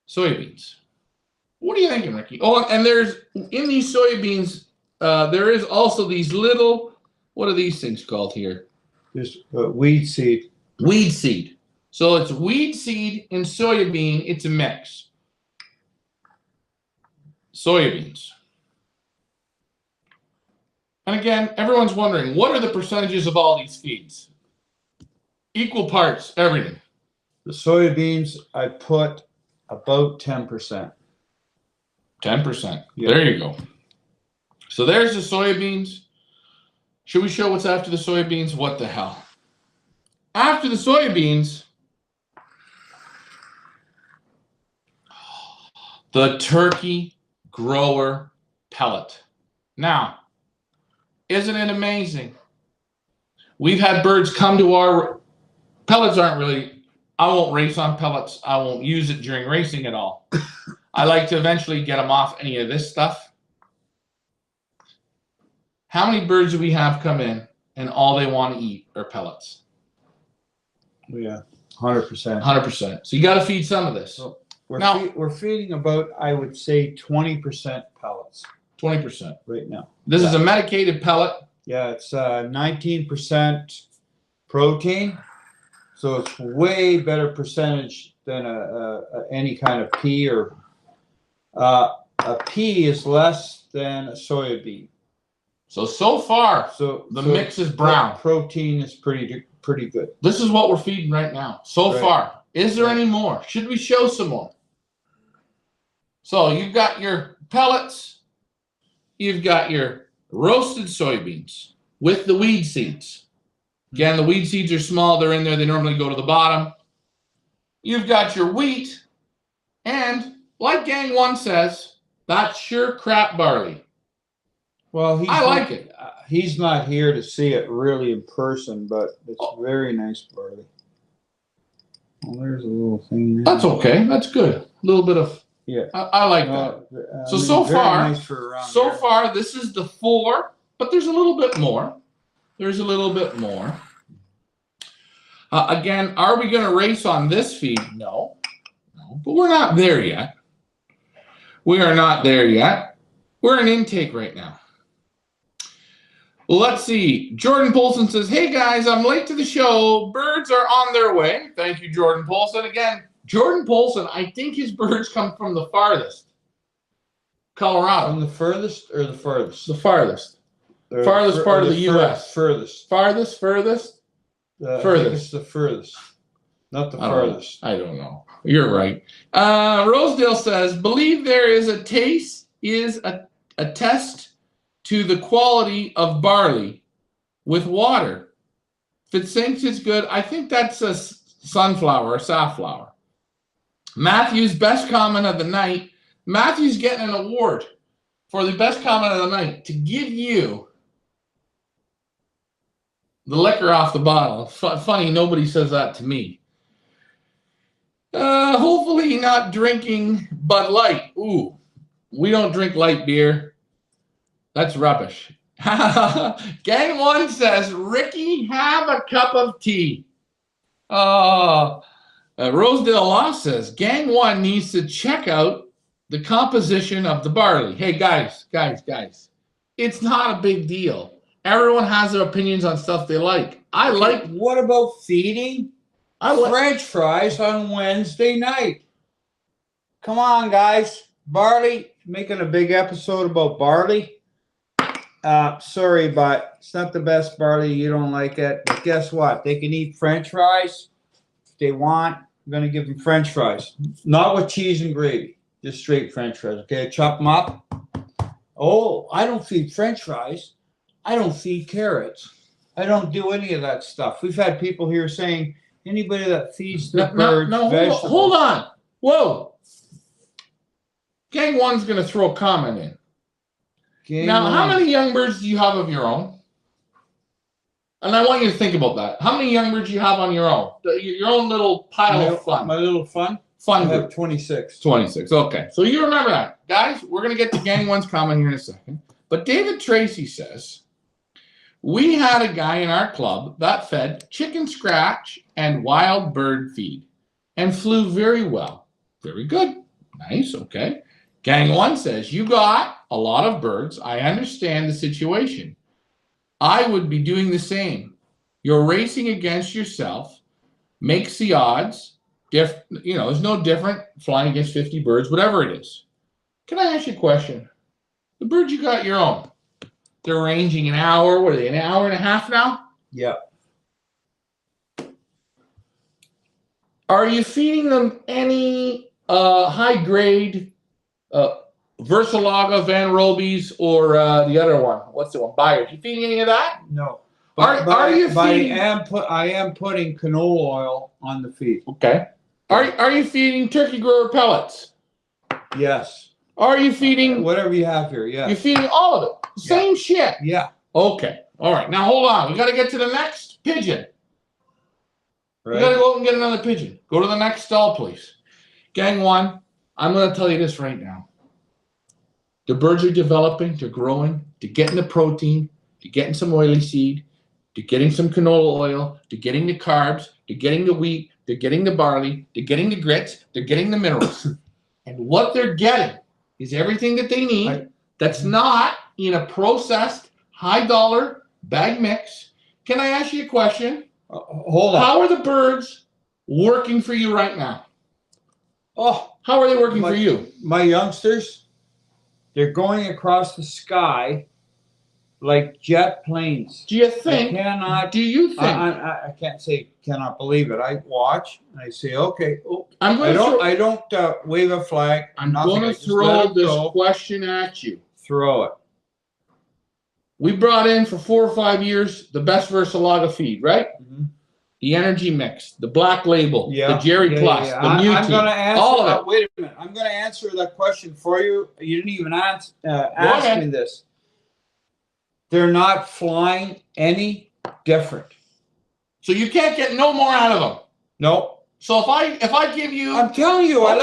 soybeans. What are you thinking, Ricky? Oh, and there's in these soybeans, there is also these little, what are these things called here? There's weed seed. Weed seed. So it's weed seed and soybean. It's a mix. Soybeans. And again, everyone's wondering, what are the percentages of all these feeds? Equal parts, everything. The soybeans, I put about 10%. 10%. Yeah. There you go. So there's the soybeans. Should we show what's after the soybeans? What the hell? After the soybeans, the turkey grower pellet. Now, isn't it amazing? We've had birds come to our pellets. Aren't really, I won't race on pellets. I won't use it during racing at all. I like to eventually get them off any of this stuff. How many birds do we have come in and all they want to eat are pellets? Yeah, 100%. 100%. So you got to feed some of this. So we're feeding about, I would say, 20% pellets. 20% right now. This is a medicated pellet. Yeah, it's 19% protein, so it's way better percentage than any kind of pea, or a pea is less than a soybean. So far, the mix is brown. Protein is pretty good. This is what we're feeding right now. So far. Is there any more? Should we show some more? So you've got your pellets. You've got your roasted soybeans with the weed seeds. Again, the weed seeds are small. They're in there. They normally go to the bottom. You've got your wheat. And like Gang 1 says, that's sure crap barley. Well, I like it. He's not here to see it really in person, but it's very nice barley. Well, there's a little thing there. That's okay. That's good. A little bit of... Yeah, I like that. So far, nice far, this is the 4, but there's a little bit more. There's a little bit more. Again, are we going to race on this feed? No, but we're not there yet. We are not there yet. We're in intake right now. Let's see. Jordan Polson says, hey guys, I'm late to the show. Birds are on their way. Thank you, Jordan Polson. Again, Jordan Polson, I think his birds come from the farthest. Colorado. From the furthest or the farthest? The farthest. Farthest part of the U.S. Furthest. Farthest? Furthest. It's the furthest. Not the farthest. I don't know. You're right. Rosedale says, believe there is a taste is a test to the quality of barley with water. If it sinks, it's good. I think that's a sunflower or safflower. Matthew's best comment of the night. Matthew's getting an award for the best comment of the night to give you the liquor off the bottle. Funny, nobody says that to me. Hopefully not drinking Bud Light. Ooh, we don't drink light beer. That's rubbish. Gang 1 says, Ricky, have a cup of tea. Rosedale Law says, Gang 1 needs to check out the composition of the barley. Hey, guys. It's not a big deal. Everyone has their opinions on stuff they like. What about feeding French fries on Wednesday night? Come on, guys. Barley, making a big episode about barley. Sorry, but it's not the best barley. You don't like it. But guess what? They can eat French fries if they want. I'm going to give them French fries. Not with cheese and gravy. Just straight French fries. Okay, chop them up. Oh, I don't feed French fries. I don't feed carrots. I don't do any of that stuff. We've had people here saying anybody that feeds the birds vegetables. Hold on. Whoa. Gang 1's going to throw a comment in. How many young birds do you have of your own? And I want you to think about that. How many young birds do you have on your own? Your own little pile of fun. My little fun? I have 26. 26. Okay. So you remember that. Guys, we're going to get to Gang 1's comment here in a second. But David Tracy says, we had a guy in our club that fed chicken scratch and wild bird feed and flew very well. Very good. Nice. Okay. Gang 1 says, you got a lot of birds. I understand the situation. I would be doing the same. You're racing against yourself. Makes the odds. There's no different flying against 50 birds, whatever it is. Can I ask you a question? The birds you got your own, they're ranging an hour. What are they, an hour and a half now? Yeah. Are you feeding them any high grade Versalaga, Van Robies, or the other one? What's the one? Byers. You feeding any of that? No. Are you feeding? I am putting canola oil on the feed. Okay. Are you feeding turkey grower pellets? Yes. Are you feeding whatever you have here? Yeah. You're feeding all of it. Same shit. Yeah. Okay. All right. Now hold on. We got to get to the next pigeon. Right. We got to go out and get another pigeon. Go to the next stall, please. Gang 1, I'm going to tell you this right now. The birds are developing, they're growing, they're getting the protein, they're getting some oily seed, they're getting some canola oil, they're getting the carbs, they're getting the wheat, they're getting the barley, they're getting the grits, they're getting the minerals. And what they're getting is everything that they need that's not in a processed, high-dollar bag mix. Can I ask you a question? Hold on. How are the birds working for you right now? Oh, how are they working for you? My youngsters, they're going across the sky like jet planes. Do you think? Do you think? I can't say cannot believe it. I watch and I say, okay. Oh, I don't wave a flag. I'm going to throw this question at you. Throw it. We brought in for 4 or 5 years the best Versalaga feed, right? Mm-hmm. The energy mix, the black label, the Jerry Plus, the Muti, I'm going to answer all of it. Wait a minute. I'm going to answer that question for you. You didn't even ask me this. They're not flying any different. So you can't get no more out of them. No. So if I give you, I'm telling you, I'm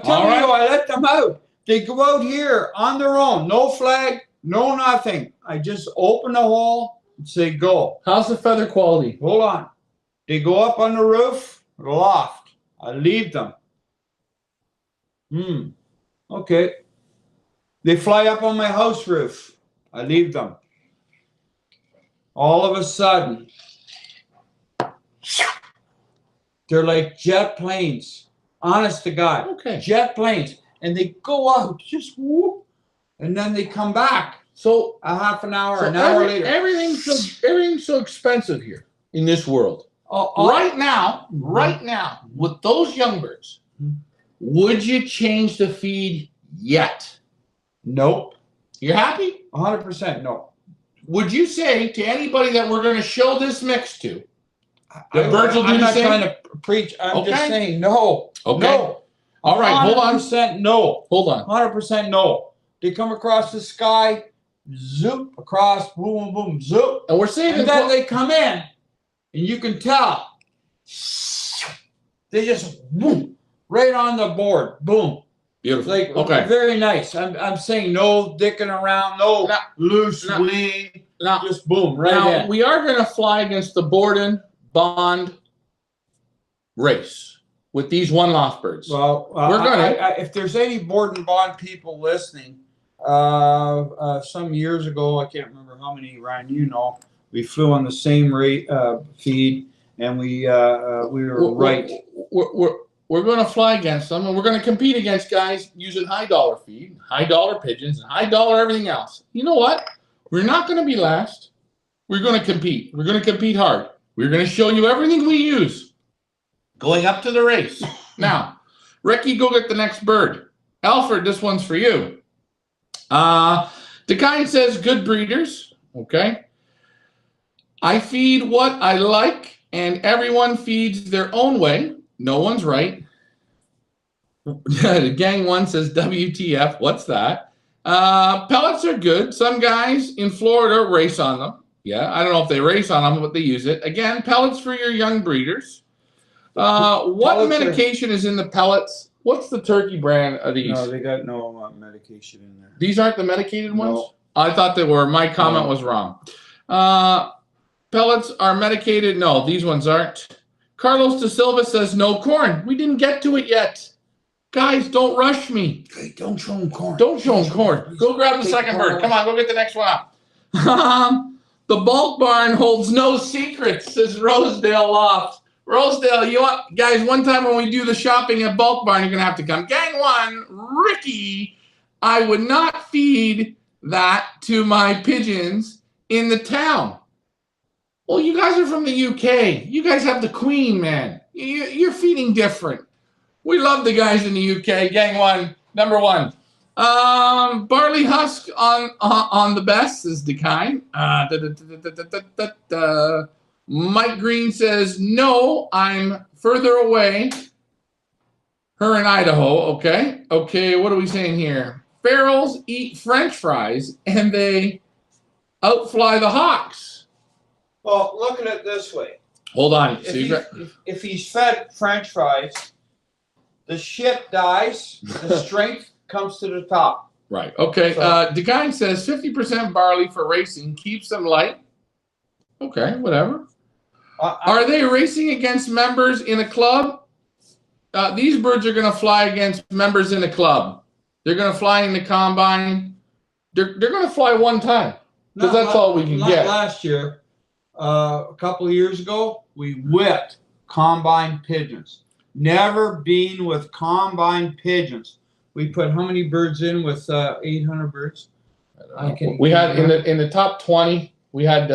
telling you, I let them out. They go out here on their own, no flag, no nothing. I just open the hole and say go. How's the feather quality? Hold on. They go up on the roof, the loft. I leave them. Okay. They fly up on my house roof. I leave them. All of a sudden, they're like jet planes. Honest to God. Okay. Jet planes. And they go out, just whoop, and then they come back. So a half an hour, an hour later. Everything's so expensive here in this world. Right now, with those young birds, would you change the feed yet? Nope. You're happy? 100% no. Would you say to anybody that we're going to show this mix to, the birds will do the same? I'm not trying to preach. I'm just saying no. Okay. No. All right, hold on. 100% no. Hold on. 100% no. They come across the sky, zoop, across, boom, boom, boom, zoop. And we're saying and then they come in, and you can tell. They just, boom, right on the board. Boom. Beautiful. Like, okay. Very nice. I'm saying no dicking around, no loose wing. Just boom, right in. We are going to fly against the Borden Bond race with these one-loft birds. Well, we're gonna. If there's any Borden Bond people listening, some years ago, I can't remember how many, Ryan, you know, we flew on the same rate feed, and we were right. We're going to fly against them, and we're going to compete against guys using high-dollar feed, high-dollar pigeons, and high-dollar everything else. You know what? We're not going to be last. We're going to compete. We're going to compete hard. We're going to show you everything we use going up to the race. Now, Ricky, go get the next bird. Alfred, this one's for you. The kind says, good breeders, okay? I feed what I like, and everyone feeds their own way. No one's right. The gang one says, WTF, what's that? Pellets are good. Some guys in Florida race on them. Yeah, I don't know if they race on them, but they use it. Again, pellets for your young breeders. What medication is in the pellets? What's the turkey brand of these? No, they got no medication in there. These aren't the medicated ones? No. I thought they were. My comment was wrong. Pellets are medicated. No, these ones aren't. Carlos De Silva says no corn. We didn't get to it yet. Guys, don't rush me. Hey, don't show them corn. Don't show them corn. Go grab the second bird. Come on, go get the next one up. The bulk barn holds no secrets, says Rosedale Loft. Rosedale, you want, guys, one time when we do the shopping at Bulk Barn, you're going to have to come. Gang one, Ricky, I would not feed that to my pigeons in the town. Well, you guys are from the UK. You guys have the Queen, man. You're feeding different. We love the guys in the UK. Gang one, number one. Barley husk on the best is the kind. Mike Green says, no, I'm further away. Her in Idaho, okay. Okay, what are we saying here? Ferals eat French fries, and they outfly the hawks. Well, look at it this way. Hold on. If he's fed French fries, the ship dies, the strength comes to the top. Right, okay. So, the guy says 50% barley for racing keeps them light. Okay, whatever. Are they racing against members in a club? These birds are going to fly against members in a club. They're going to fly in the combine. They're going to fly one time because that's all we can get. Last year, a couple of years ago, we whipped combine pigeons. Never been with combine pigeons. We put how many birds in with 800 birds? We had in the top 20. We had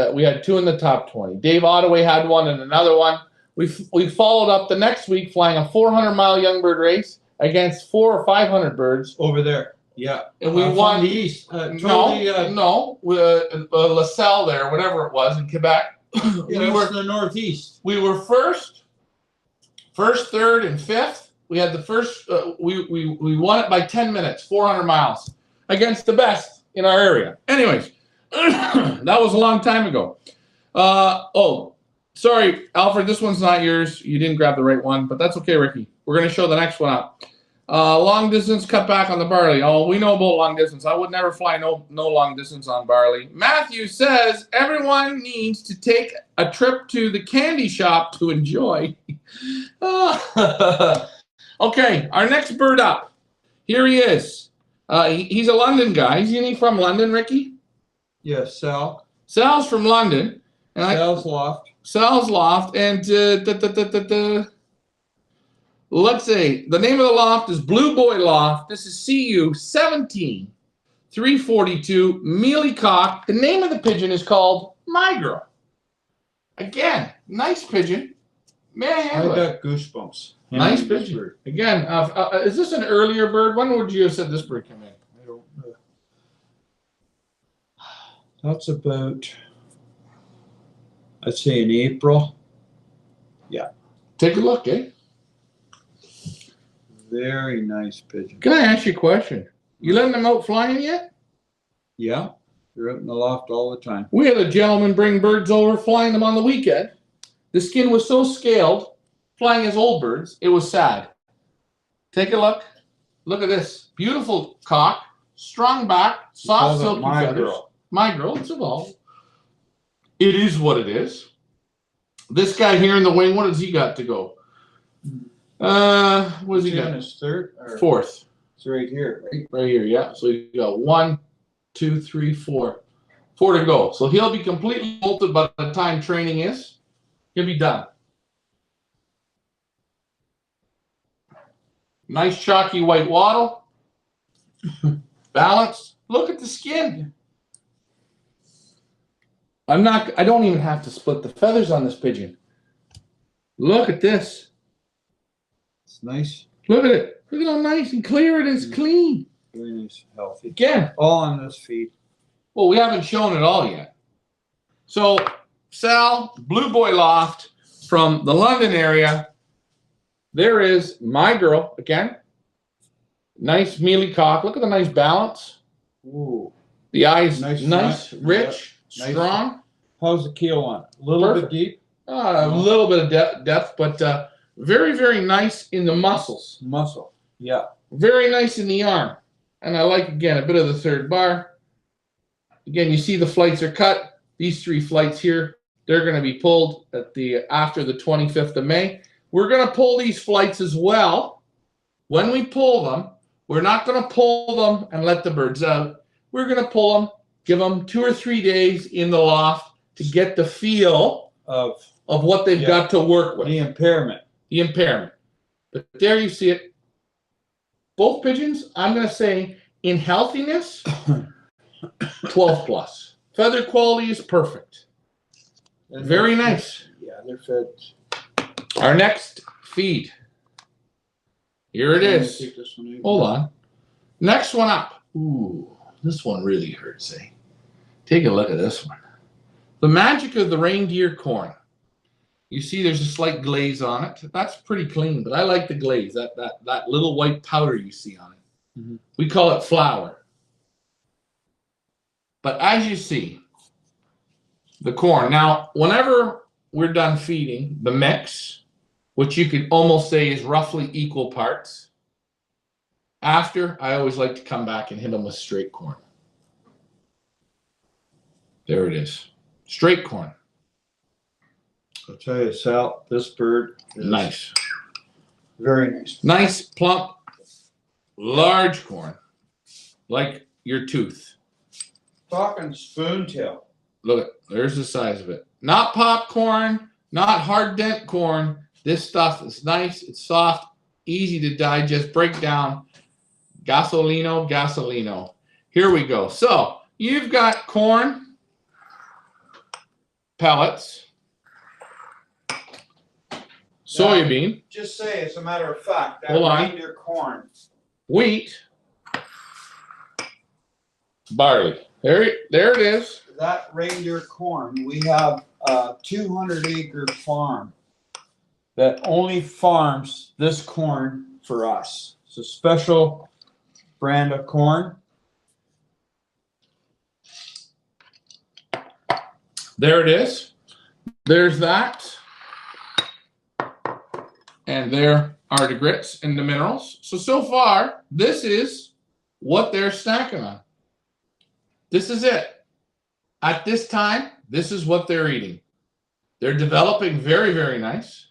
two in the top 20. Dave Ottaway had one and another one. We followed up the next week flying a 400-mile young bird race against 400 or 500 birds over there. Yeah, and we won the east. No, LaSalle there, whatever it was in Quebec. We were in the northeast. We were first, third, and fifth. We had the first. We won it by 10 minutes, 400 miles against the best in our area. Anyways. That was a long time ago. Oh, sorry, Alfred, this one's not yours. You didn't grab the right one, but that's okay, Ricky. We're going to show the next one up. Long distance cut back on the barley. Oh, we know about long distance. I would never fly no long distance on barley. Matthew says everyone needs to take a trip to the candy shop to enjoy. Okay, our next bird up. Here he is. He's a London guy. Isn't he from London, Ricky? Yes, Sal. Sal's from London. Sal's Loft. Sal's Loft. And let's say the name of the loft is Blue Boy Loft. This is CU 17342 Mealy Cock. The name of the pigeon is called My Girl. Again, nice pigeon. May I handle it? I got goosebumps. Nice pigeon. Again, is this an earlier bird? When would you have said this bird came in? I don't know. That's about, I'd say in April. Yeah. Take a look, eh? Very nice pigeon. Can I ask you a question? You letting them out flying yet? Yeah. They're out in the loft all the time. We had a gentleman bring birds over, flying them on the weekend. The skin was so scaled, flying his old birds, it was sad. Take a look. Look at this. Beautiful cock, strong back, soft silky feathers. Girl. My Girl, it's evolved. It is what it is. This guy here in the wing, what has he got to go? What has he got? His third or fourth. It's right here. Right here, yeah. So you got 1, 2, 3, 4. 4 to go. So he'll be completely molted by the time training is. He'll be done. Nice chalky white wattle. Balanced. Look at the skin. I don't even have to split the feathers on this pigeon. Look at this. It's nice. Look at it. Look at how nice and clear it is. Clean. Very nice. Healthy. Again. All on this feed. Well, we haven't shown it all yet. So, Sal, Blue Boy Loft from the London area. There is My Girl again. Nice mealy cock. Look at the nice balance. Ooh. The eyes nice rich, yeah. strong. Nice. How's the keel on it? A little bit deep? A little bit of depth, but very, very nice in the muscles. Muscle. Yeah. Very nice in the arm. And I like, again, a bit of the third bar. Again, you see the flights are cut. These 3 flights here, they're going to be pulled at after the 25th of May. We're going to pull these flights as well. When we pull them, we're not going to pull them and let the birds out. We're going to pull them, give them 2 or 3 days in the loft to get the feel of what they've got to work with. The impairment. The impairment. But there you see it. Both pigeons, I'm going to say, in healthiness, 12 plus. Feather quality is perfect. Very nice. Yeah, they're fed. Our next feed. Here it is. Take this one out. Hold on. Next one up. Ooh, this one really hurts, eh? Take a look at this one. The magic of the reindeer corn. You see there's a slight glaze on it. That's pretty clean, but I like the glaze, that little white powder you see on it. Mm-hmm. We call it flour. But as you see, the corn. Now, whenever we're done feeding, the mix, which you could almost say is roughly equal parts, after, I always like to come back and hit them with straight corn. There it is. Straight corn. I'll tell you, Sal, this bird is nice. Very nice. Nice, plump, large corn. Like your tooth. Talking spoontail. Look, there's the size of it. Not popcorn, not hard dent corn. This stuff is nice, it's soft, easy to digest, break down. Gasolino. Here we go. So, you've got corn, pellets, soybean. Just say, as a matter of fact, that Hold on. reindeer corn. Wheat, barley. There it is. That reindeer corn, we have a 200-acre farm that only farms this corn for us. It's a special brand of corn. There it is. There's that. And there are the grits and the minerals. So far, this is what they're snacking on. This is it. At this time, this is what they're eating. They're developing very, very nice.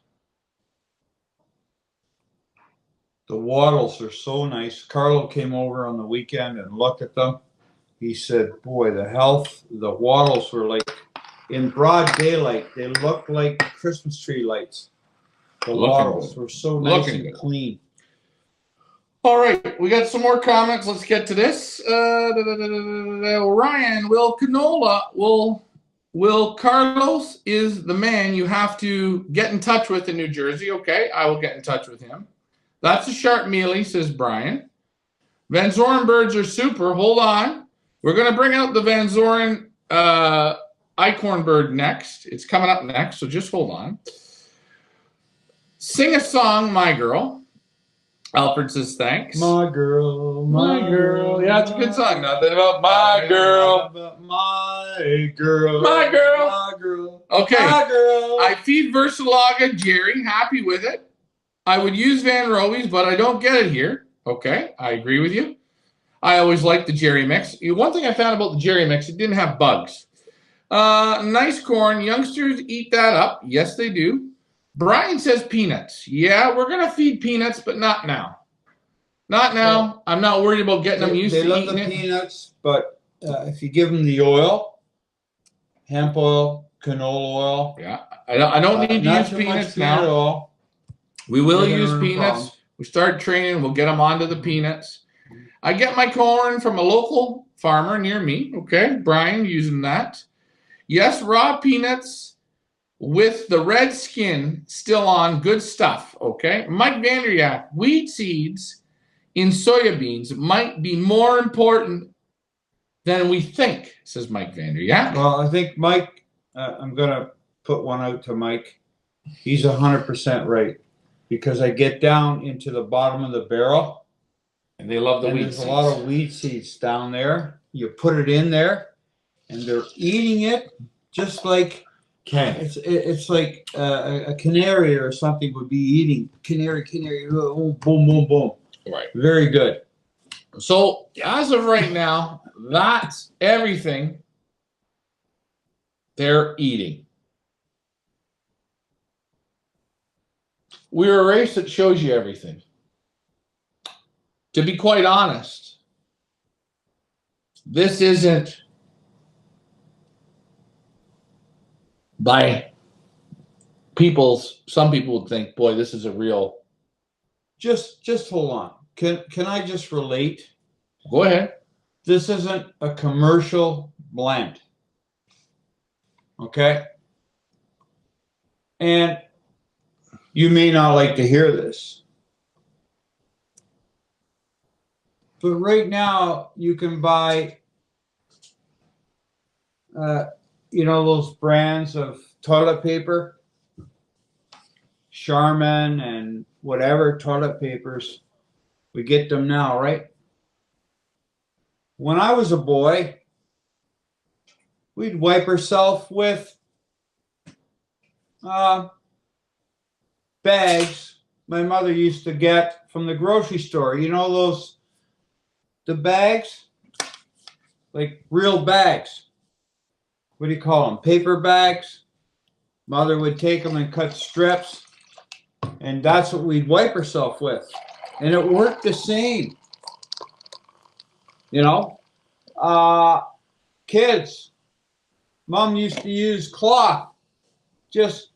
The wattles are so nice. Carlo came over on the weekend and looked at them. He said, boy, the wattles were like in broad daylight, they look like Christmas tree lights. The wattles were so nice and clean. All right, we got some more comments. Let's get to this. Ryan, Will Carlos is the man you have to get in touch with in New Jersey. Okay, I will get in touch with him. That's a sharp mealy, says Brian. Van Zoren birds are super. Hold on. We're going to bring out the Van Zoren Eichhorn bird next. It's coming up next, so just hold on. Sing a song, my girl. Alfred says thanks. My girl, my girl. Yeah, it's a good song. Nothing about my girl. My girl. My girl. My girl. Okay. My girl. I feed Versalaga, Jerry. Happy with it. I would use Van Roby's, but I don't get it here. Okay, I agree with you. I always liked the Jerry mix. One thing I found about the Jerry mix, it didn't have bugs. Nice corn. Youngsters eat that up. Yes, they do. Brian says peanuts. Yeah, we're going to feed peanuts, but not now. Not now. Well, I'm not worried about getting them used to eating it. They love the peanuts, but if you give them the oil, hemp oil, canola oil. Yeah, I don't need to use peanuts now. Oil. We will use peanuts. We start training. We'll get them onto the peanuts. I get my corn from a local farmer near me. Okay, Brian using that. Yes, raw peanuts with the red skin still on. Good stuff. Okay, Mike Vanderyak, weed seeds in soybeans might be more important than we think, says Mike Vanderyak. Well, I think Mike, I'm going to put one out to Mike. He's 100% right. Because I get down into the bottom of the barrel. And they love the weed seeds. There's a lot of weed seeds down there. You put it in there, and they're eating it just like it's like a canary or something would be eating. Canary, boom, boom, boom. Right. Very good. So as of right now, that's everything they're eating. We're a race that shows you everything. To be quite honest, this isn't by some people would think, boy, this is a real. Just hold on. Can I just relate? Go ahead. This isn't a commercial blend. Okay? And you may not like to hear this, but right now you can buy, those brands of toilet paper, Charmin and whatever toilet papers. We get them now, right? When I was a boy, we'd wipe ourselves with bags my mother used to get from the grocery store. You know the bags? Like real bags. What do you call them? Paper bags. Mother would take them and cut strips. And that's what we'd wipe ourselves with. And it worked the same. Kids. Mom used to use cloth. Just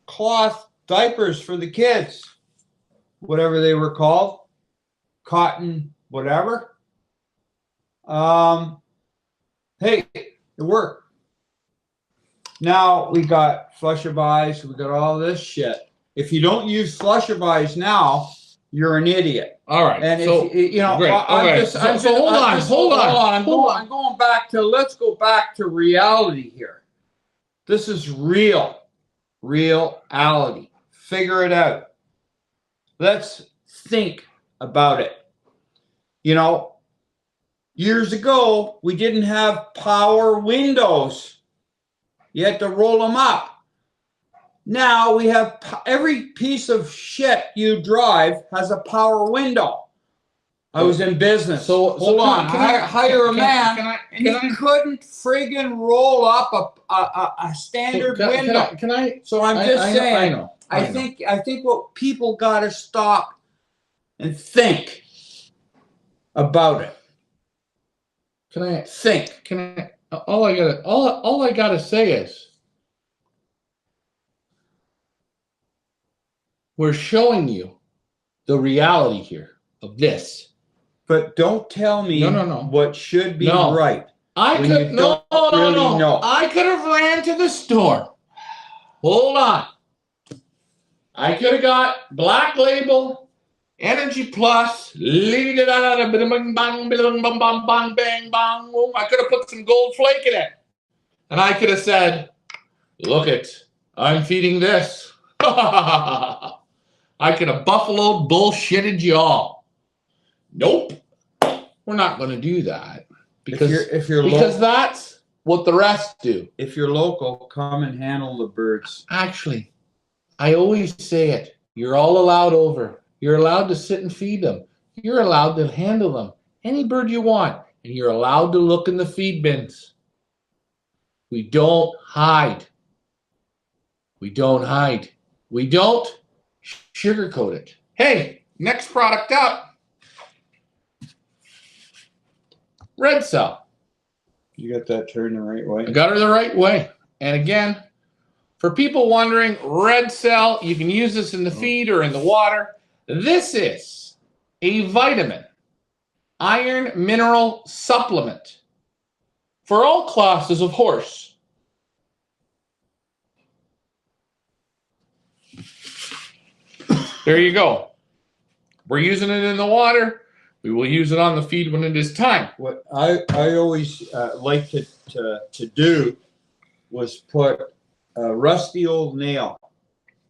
cloth diapers for the kids, whatever they were called, cotton, whatever. Hey, it worked. Now we got flusher-buys, we got all this shit. If you don't use flusher-buys now, you're an idiot. All right. And so, if hold on. I'm going back to. Let's go back to reality here. This is reality. Figure it out. Let's think about it. Years ago, we didn't have power windows. You had to roll them up. Now we have every piece of shit you drive has a power window. I was in business. So hold on. Hire a man, and he couldn't friggin' roll up a standard window. So I'm just saying. I think what people got to stop and think about it. all I gotta say is we're showing you the reality here of this. But don't tell me No. what should be right. I could no. I could have ran to the store. Hold on. I could have got Black Label, Energy Plus, I could have put some gold flake in it. And I could have said, look it, I'm feeding this. I could have buffaloed, bullshitted you all. Nope. We're not going to do that. Because that's what the rest do. If you're local, come and handle the birds. Actually, I always say it. You're all allowed over. You're allowed to sit and feed them. You're allowed to handle them. Any bird you want. And you're allowed to look in the feed bins. We don't hide. We don't hide. We don't sugarcoat it. Hey, next product up. Red cell. You got that turned the right way? I got her the right way. And again, for people wondering, red cell, you can use this in the feed or in the water. This is a vitamin, iron mineral supplement for all classes of horse. There you go. We're using it in the water. We will use it on the feed when it is time. What I always like to do was put a rusty old nail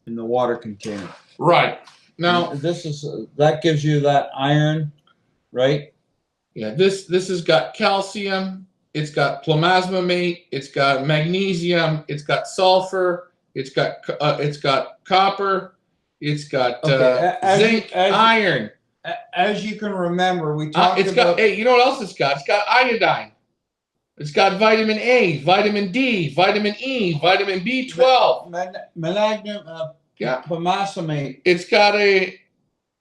in the water container. Right. Now and this is that gives you that iron, right? Yeah. This has got calcium. It's got plasmamate. It's got magnesium. It's got sulfur. It's got copper. It's got zinc, iron. As you can remember, we talked about. Hey, you know what else it's got? It's got iodine. It's got vitamin A, vitamin D, vitamin E, vitamin B12. Magnesium, plasmamate. It's got a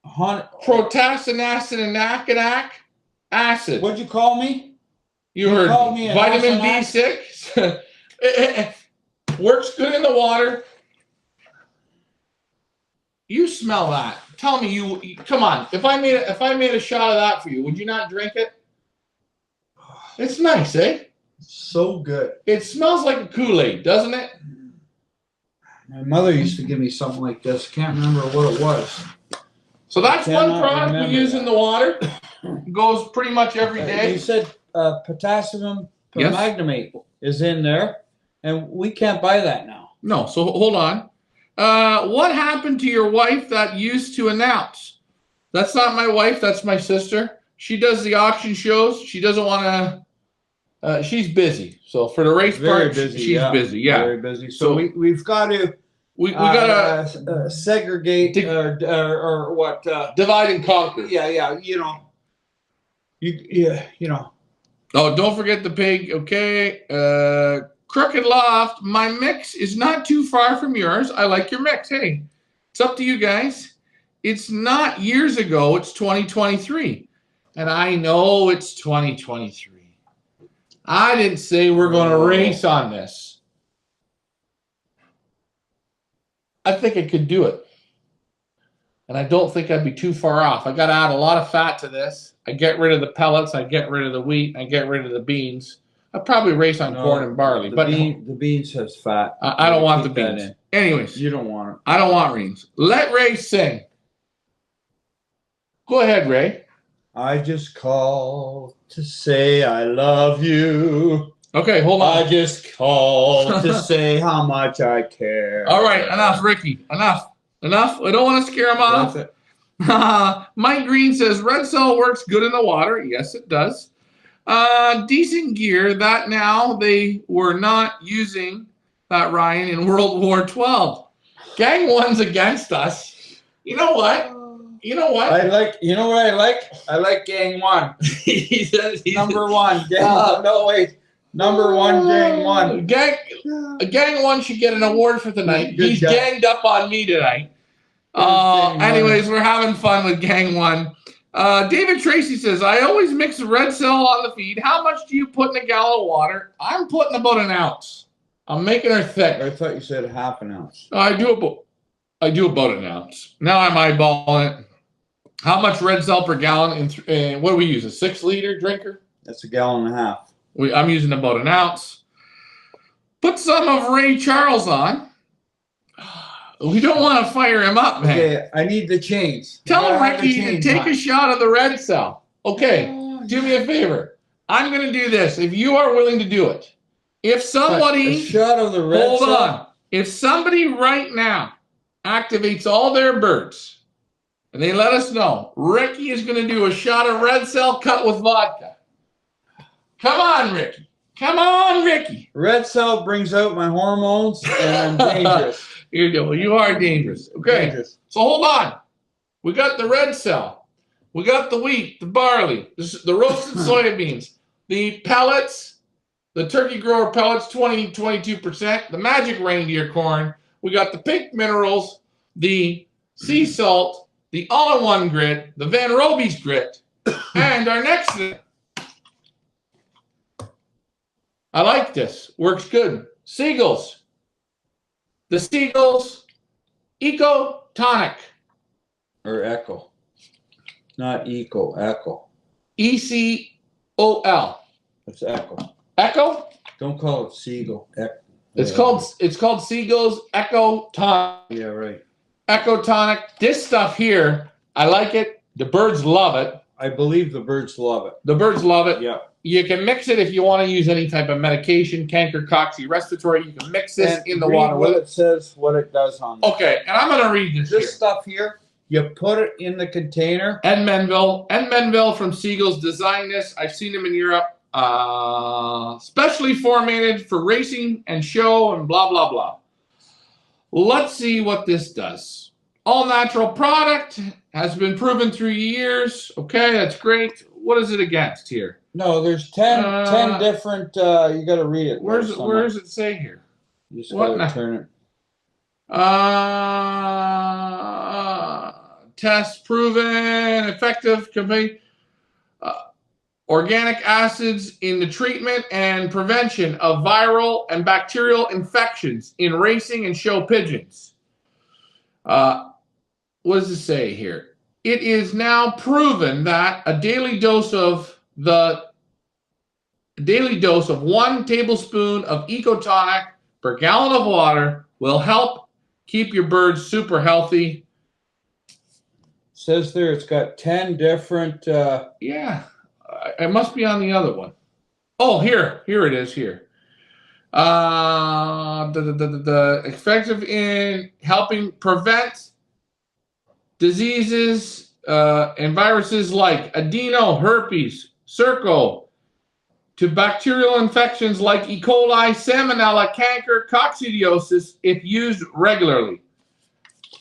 protasinacinacanac acid. What'd you call me? You heard me. Vitamin B6. It works good in the water. You smell that. Tell me you come on. If I made a shot of that for you, would you not drink it? It's nice, eh? So good. It smells like a Kool-Aid, doesn't it? My mother used to give me something like this. Can't remember what it was. So that's one product we use in the water. Goes pretty much every day. You said potassium permanganate is in there, and we can't buy that now. No. So hold on. What happened to your wife that used to announce? That's not my wife. That's my sister. She does the auction shows. She doesn't want to. She's busy. So for the race part, she's busy. Yeah, very busy. So we've got to. We got to segregate or what? Divide and conquer. Yeah. You know. Oh, don't forget the pig. Okay. Crooked Loft, my mix is not too far from yours. I like your mix. Hey, it's up to you guys. It's not years ago. It's 2023. And I know it's 2023. I didn't say we're going to race on this. I think I could do it. And I don't think I'd be too far off. I got to add a lot of fat to this. I get rid of the pellets. I get rid of the wheat. I get rid of the beans. I'd probably race on corn and barley. But the beans has fat. I don't want the beans. Anyways. You don't want it. I don't want beans. Let Ray sing. Go ahead, Ray. I just called to say I love you. Okay, hold on. I just called to say how much I care. All right, enough, Ricky. Enough. I don't want to scare him off. Mike Green says, Red Cell works good in the water. Yes, it does. Decent gear that now they were not using that, Ryan, in World War XII. Gang 1's against us. You know what? You know what I like? I like Gang 1. he's number 1. Number 1, Gang 1. Gang 1 should get an award for tonight. He's ganged up on me tonight. Anyways, we're having fun with Gang 1. David Tracy says, I always mix red cell on the feed. How much do you put in a gallon of water? I'm putting about an ounce. I'm making her thick. I thought you said half an ounce. I do about an ounce. Now I'm eyeballing it. How much red cell per gallon? And what do we use? A 6-liter drinker? That's a gallon and a half. I'm using about an ounce. Put some of Ray Charles on. We don't want to fire him up, man. Okay, I need the chains. Tell Ricky to take a shot of the red cell. Okay, do me a favor. I'm going to do this. If you are willing to do it. If somebody... A shot of the red cell? Hold on. If somebody right now activates all their birds, and they let us know, Ricky is going to do a shot of red cell cut with vodka. Come on, Ricky. Come on, Ricky. Red cell brings out my hormones, and I'm dangerous. You are dangerous. Okay, dangerous. So hold on. We got the red cell. We got the wheat, the barley, the roasted soybeans, the pellets, the turkey grower pellets, 22%, the magic reindeer corn. We got the pink minerals, the sea salt, the all-in-one grit, the Van Roby's grit, and our next thing. I like this. Works good. Seagulls. The Seagulls Eco Tonic. Or Echo. Not Eco, Echo. ECOL. It's Echo. Echo? Don't call it Seagull. It's called Seagulls Eco Tonic. Yeah, right. Eco Tonic. This stuff here, I like it. The birds love it. I believe the birds love it. The birds love it. Yeah. You can mix it if you want to use any type of medication, canker, coxy, respiratory. You can mix this in the water with it. Says what it does on it. Okay, and I'm going to read this. This stuff here, you put it in the container. Ed Menville from Seagulls designed this. I've seen them in Europe. Specially formatted for racing and show and blah, blah, blah. Let's see what this does. All natural product, has been proven through years. Okay, that's great. What is it against here? No, there's 10 different, you got to read it. Where does it say here? You just got to turn it. Test proven, effective, organic acids in the treatment and prevention of viral and bacterial infections in racing and show pigeons. What does it say here? It is now proven that a daily dose of 1 tablespoon of Ecotonic per gallon of water will help keep your birds super healthy. Says there it's got 10 different. Yeah, it must be on the other one. Oh, here it is here. The effective in helping prevent diseases and viruses like adeno, herpes, circo, to bacterial infections like E. coli, salmonella, canker, coccidiosis if used regularly.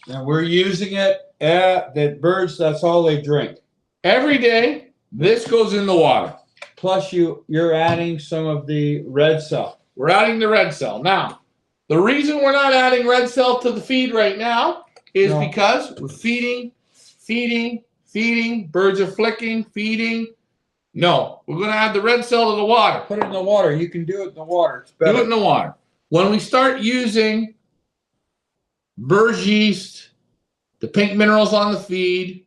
And we're using it the birds, that's all they drink. Every day, this goes in the water. Plus you're adding some of the red cell. We're adding the red cell. Now, the reason we're not adding red cell to the feed right now is because we're feeding. Birds are flicking, feeding. No, we're going to add the red cell to the water. Put it in the water. You can do it in the water. It's better. Do it in the water. When we start using bird's yeast, the pink minerals on the feed,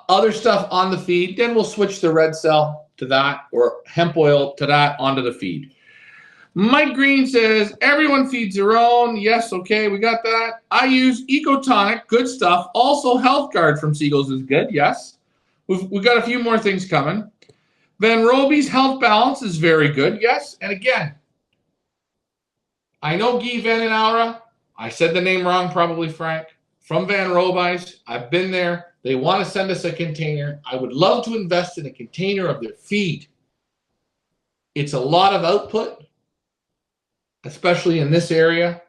other stuff on the feed, then we'll switch the red cell to that or hemp oil to that onto the feed. Mike Green says, everyone feeds their own. Yes, okay, we got that. I use Ecotonic, good stuff. Also, Health Guard from Seagulls is good, yes. We've got a few more things coming. Van Roby's Health Balance is very good, yes. And again, I know Guy Van and Aura. I said the name wrong, probably, Frank. From Van Roby's. I've been there. They want to send us a container. I would love to invest in a container of their feed. It's a lot of output, especially in this area.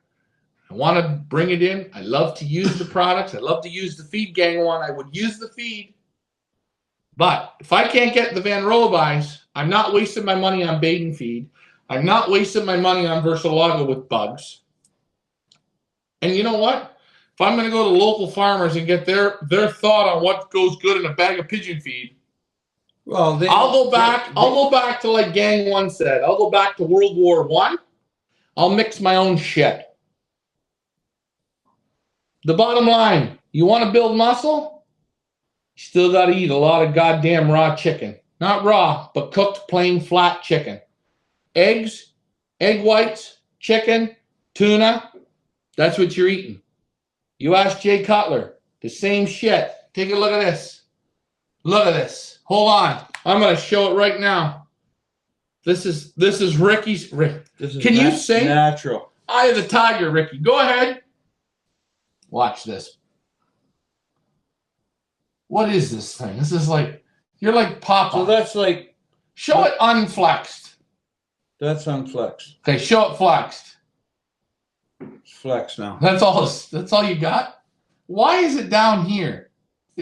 I want to bring it in. I love to use the products. I love to use the feed gang one. I would use the feed. But if I can't get the Van Roby's, I'm not wasting my money on bait and feed. I'm not wasting my money on Versalaga with bugs. And you know what? If if I'm going to go to local farmers and get their thought on what goes good in a bag of pigeon feed, well, I'll go back to like Gang 1 said. I'll go back to World War I. I'll mix my own shit. The bottom line, you want to build muscle? You still got to eat a lot of goddamn raw chicken. Not raw, but cooked, plain, flat chicken. Eggs, egg whites, chicken, tuna. That's what you're eating. You ask Jay Cutler, the same shit. Take a look at this. Look at this. Hold on. I'm going to show it right now. This is Ricky's. Can you sing? Natural. Eye of the Tiger, Ricky. Go ahead. Watch this. What is this thing? This is like, you're like Papa. So that's like. Show it unflexed. That's unflexed. Okay, show it flexed. It's flexed now. That's all you got? Why is it down here?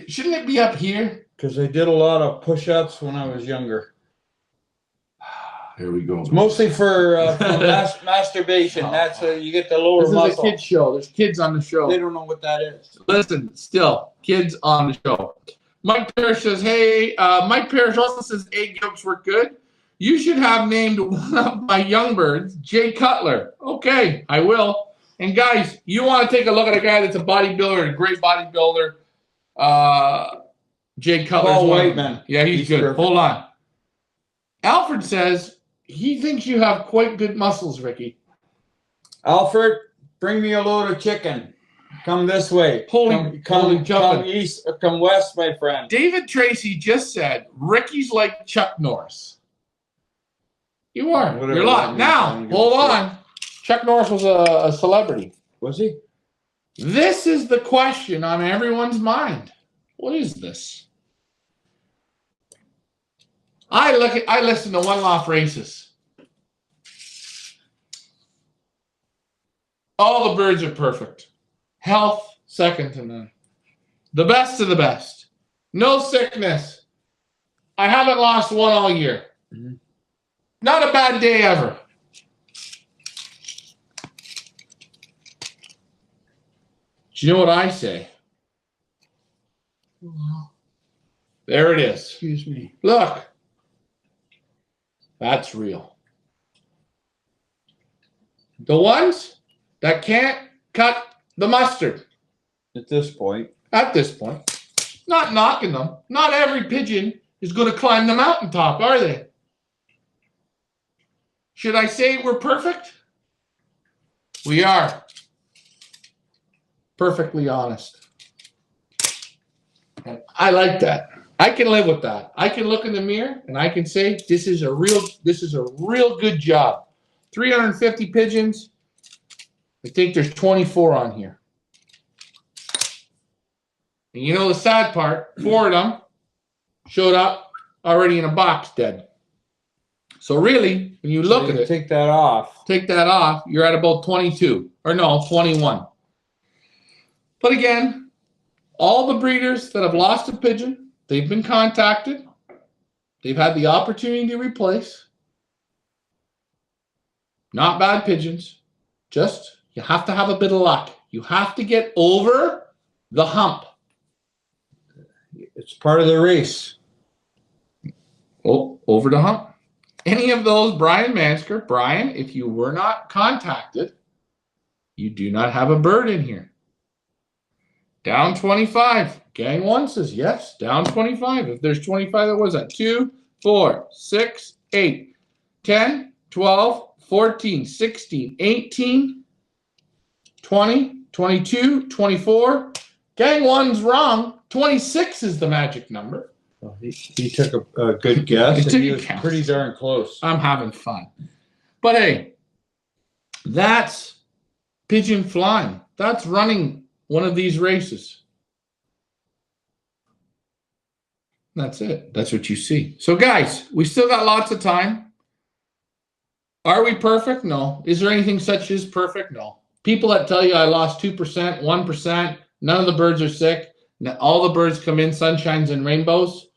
Shouldn't it be up here? Because I did a lot of push-ups when I was younger. Here we go. It's mostly for masturbation. That's you get the lower muscle. This is a kid's show. There's kids on the show. They don't know what that is. Listen, still, kids on the show. Mike Parrish says, hey, Mike Parrish also says egg yolks were good. You should have named one of my young birds Jay Cutler. Okay, I will. And guys, you want to take a look at a guy that's a bodybuilder, a great bodybuilder. Jay Cutler. Oh, wait, man. Yeah, he's good. Perfect. Hold on. Alfred says he thinks you have quite good muscles, Ricky. Alfred, bring me a load of chicken. Come this way. Come east or come west, my friend. David Tracy just said Ricky's like Chuck Norris. You are. Whatever. You're not. Now, hold on. Chuck Norris was a celebrity. Was he? This is the question on everyone's mind. What is this? I listen to One Off Races. All the birds are perfect. Health, second to none. The best of the best. No sickness. I haven't lost one all year. Mm-hmm. Not a bad day ever. Do you know what I say? There it is. Excuse me. Look. That's real. The ones that can't cut the mustard. At this point. At this point. Not knocking them. Not every pigeon is going to climb the mountaintop, are they? Should I say we're perfect? We are. Perfectly honest. And I like that. I can live with that. I can look in the mirror and I can say this is a real good job. 350 pigeons. I think there's 24 on here. And you know the sad part, 4 of them showed up already in a box dead. So really, when you look at it, take that off, you're at about 22 or no, 21. But again, all the breeders that have lost a pigeon, they've been contacted. They've had the opportunity to replace. Not bad pigeons. Just, you have to have a bit of luck. You have to get over the hump. It's part of the race. Oh, over the hump. Any of those, Brian Mansker, Brian, if you were not contacted, you do not have a bird in here. Down 25. Gang 1 says yes, down 25. If there's 25, that was that 2, 4, 6, 8, 10, 12, 14, 16, 18, 20, 22, 24. Gang 1's wrong. 26 is the magic number. Well, he took a good guess. He was pretty darn close. I'm having fun. But hey, that's pigeon flying. That's running one of these races. That's it. That's what you see. So guys, we still got lots of time. Are we perfect? No. Is there anything such as perfect? No. People that tell you I lost 2%, 1%, none of the birds are sick. All the birds come in sunshines and rainbows.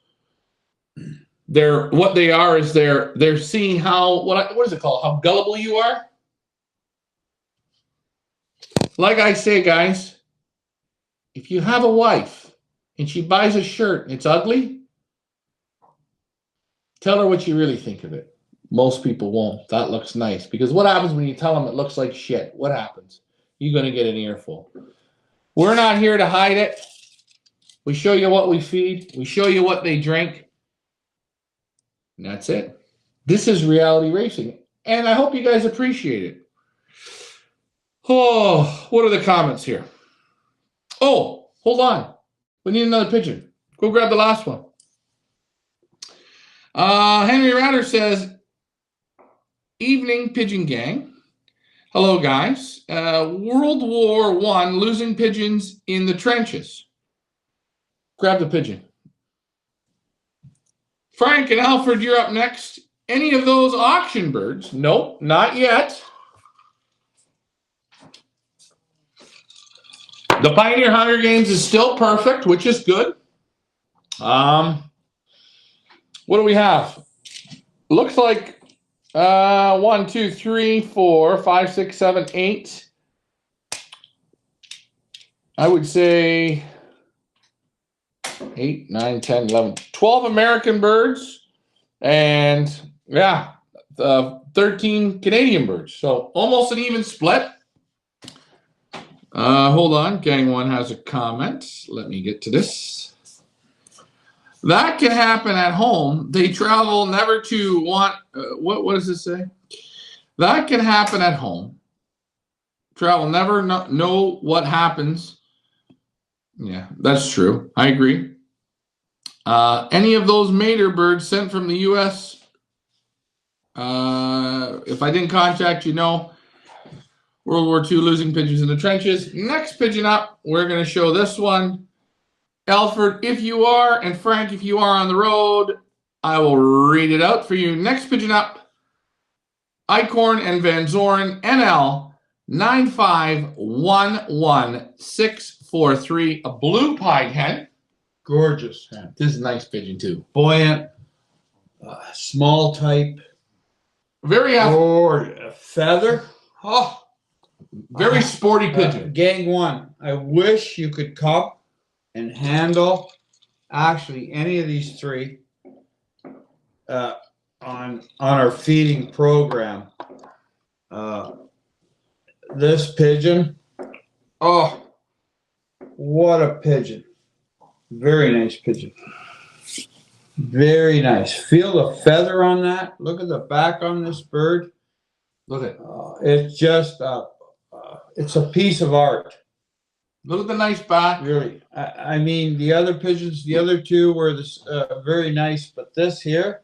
What they are is they're seeing how what is it called? How gullible you are. Like I say, guys, if you have a wife and she buys a shirt and it's ugly, tell her what you really think of it. Most people won't. That looks nice. Because what happens when you tell them it looks like shit? What happens? You're going to get an earful. We're not here to hide it. We show you what we feed. We show you what they drink. And that's it. This is reality racing. And I hope you guys appreciate it. Oh, what are the comments here? Oh, hold on. We need another pigeon. Go grab the last one. Henry Ratter says, evening, Pigeon Gang. Hello, guys. World War I, losing pigeons in the trenches. Grab the pigeon. Frank and Alfred, you're up next. Any of those auction birds? Nope, not yet. The Pioneer Hunger Games is still perfect, which is good. What do we have? Looks like 1, 2, 3, 4, 5, 6, 7, 8. I would say 8, 9, 10, 11, 12 American birds, and yeah, 13 Canadian birds. So almost an even split. Hold on, Gang 1 has a comment. Let me get to this. That can happen at home. They travel never to want. What does it say? That can happen at home. Travel never know what happens. Yeah, that's true. I agree. Any of those mater birds sent from the U.S. If I didn't contact you, no. World War II, losing pigeons in the trenches. Next pigeon up, we're going to show this one. Alfred, if you are, and Frank, if you are on the road, I will read it out for you. Next pigeon up, Eichhorn and Van Zoren, NL 9511643, a blue pied hen. Gorgeous. This is a nice pigeon too. Buoyant, small type. Very feather. Oh, very sporty pigeon. Gang 1, I wish you could come and handle actually any of these three on our feeding program. This pigeon, oh, what a pigeon. Very nice pigeon. Very nice. Feel the feather on that. Look at the back on this bird. Look at it. It's just it's a piece of art. Look at the nice back. Really. I mean, the other pigeons, the other two were this, very nice, but this here,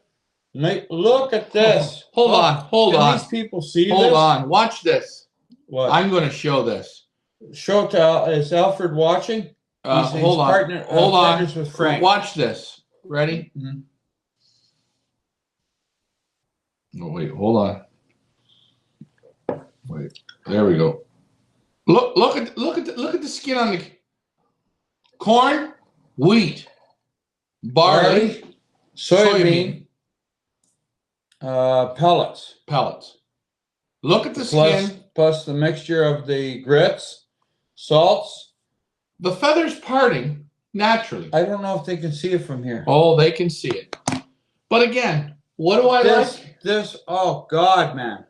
look at this. Hold on. Can these people see this? Hold on. Watch this. What? I'm going to show this. Show to, is Alfred watching? Hold on. Hold on. With Frank. Watch this. Ready? Mm-hmm. Oh, wait. Hold on. Wait. There we go. Look at the skin on the corn, wheat, barley, soybean, pellets. Look at the skin. Plus the mixture of the grits, salts. The feathers parting naturally. I don't know if they can see it from here. Oh, they can see it. But again, what do I like? This, oh God, man.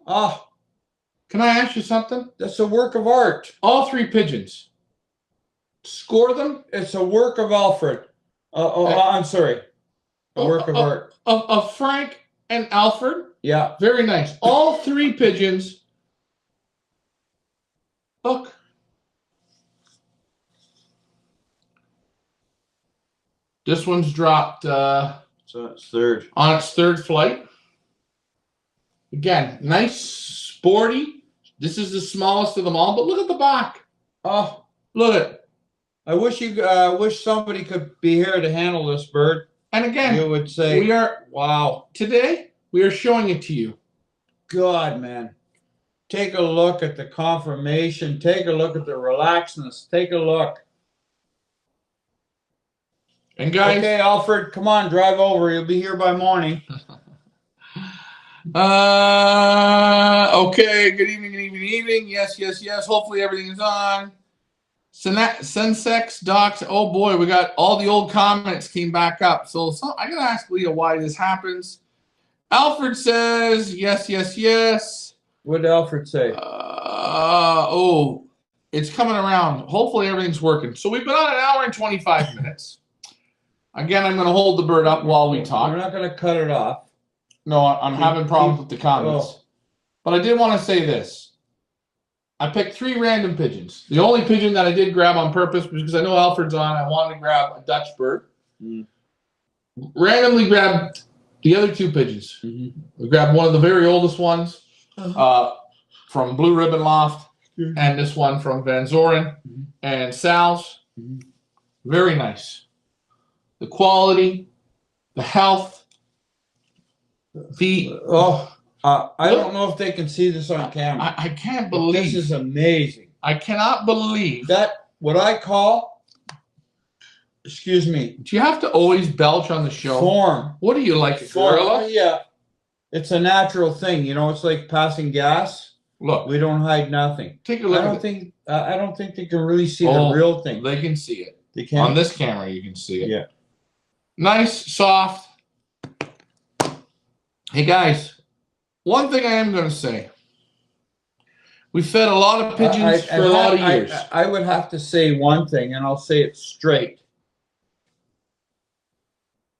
Oh. Can I ask you something? That's a work of art. All three pigeons. Score them. It's a work of Alfred. I'm sorry. A work of art. Of Frank and Alfred. Yeah. Very nice. All three pigeons. Look. This one's dropped so it's third. On its third flight. Again, nice, sporty. This is the smallest of them all, but look at the back. Oh, look at it. I wish wish somebody could be here to handle this bird. And again, you would say, wow. Today, we are showing it to you. God, man. Take a look at the conformation. Take a look at the relaxedness. Take a look. And guys. Okay, Alfred, come on, drive over. You'll be here by morning. Okay. Good evening. Yes. Hopefully everything is on. Sensex Docs. Oh boy, we got all the old comments came back up. So I gotta ask Leah why this happens. Alfred says yes, yes, yes. What did Alfred say? Oh, it's coming around. Hopefully everything's working. So we've been on an hour and 25 minutes. Again, I'm going to hold the bird up while we talk. We're not going to cut it off. No, I'm having problems with the comments. Oh. But I did want to say this. I picked 3 random pigeons. The only pigeon that I did grab on purpose because I know Alfred's on. I wanted to grab a Dutch bird. Randomly grabbed the other 2 pigeons. We grabbed one of the very oldest ones from Blue Ribbon Loft and this one from Van Zoren and Sal's. Very nice. The quality, the health, the... I don't know if they can see this on camera. I can't believe... This is amazing. I cannot believe... That, what I call... Excuse me. Do you have to always belch on the show? Form. What do you like, a gorilla? Yeah. It's a natural thing. You know, it's like passing gas. Look. We don't hide nothing. Take a look I don't think they can really see the real thing. They can see it. They can. On this camera, you can see it. Yeah. Nice, soft. Hey, guys. One thing I am going to say. We fed a lot of pigeons for a lot of years. I would have to say one thing, and I'll say it straight.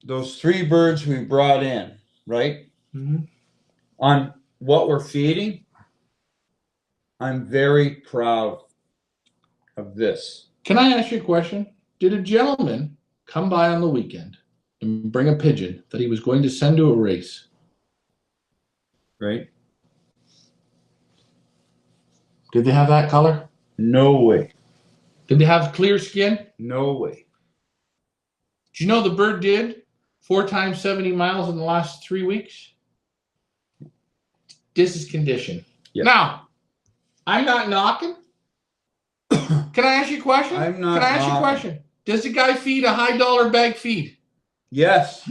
Those 3 birds we brought in, right? On what we're feeding, I'm very proud of this. Can I ask you a question? Did a gentleman come by on the weekend and bring a pigeon that he was going to send to a race? Right? Did they have that color? No way. Did they have clear skin? No way. Do you know the bird did 4 times 70 miles in the last 3 weeks? This is condition. Yep. Now, I'm not knocking. Can I ask you a question? I'm not Can I ask you a question? Does the guy feed a high dollar bag feed? Yes.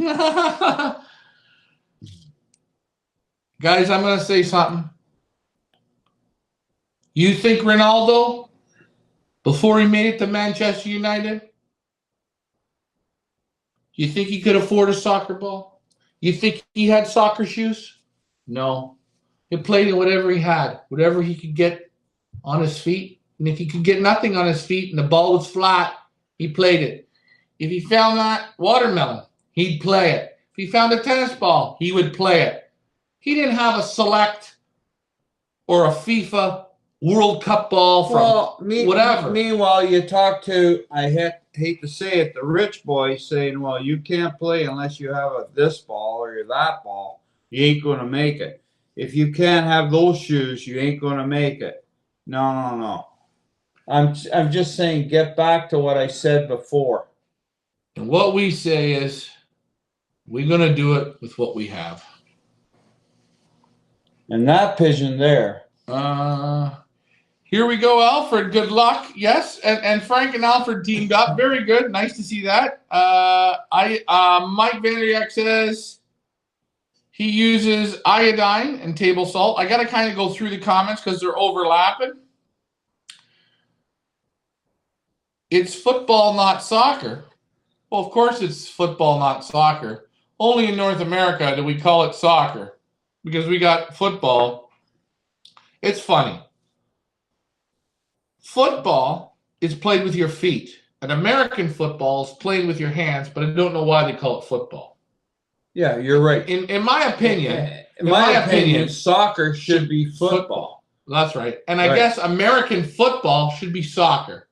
Guys, I'm going to say something. You think Ronaldo, before he made it to Manchester United, you think he could afford a soccer ball? You think he had soccer shoes? No. He played in whatever he had, whatever he could get on his feet. And if he could get nothing on his feet and the ball was flat, he played it. If he found that watermelon, he'd play it. If he found a tennis ball, he would play it. He didn't have a select or a FIFA World Cup ball from whatever. Meanwhile, you talk to, I hate to say it, the rich boy saying, well, you can't play unless you have this ball or that ball. You ain't going to make it. If you can't have those shoes, you ain't going to make it. No. I'm just saying, get back to what I said before. And what we say is, we're going to do it with what we have. And that pigeon there. Here we go, Alfred. Good luck. Yes, and Frank and Alfred teamed up. Very good. Nice to see that. Mike Vanderyak says he uses iodine and table salt. I got to kind of go through the comments because they're overlapping. It's football, not soccer. Well, of course it's football, not soccer. Only in North America do we call it soccer because we got football. It's funny. Football is played with your feet. And American football is played with your hands, but I don't know why they call it football. Yeah, you're right. In my opinion, in my opinion, soccer should be football. That's right. And I guess American football should be soccer.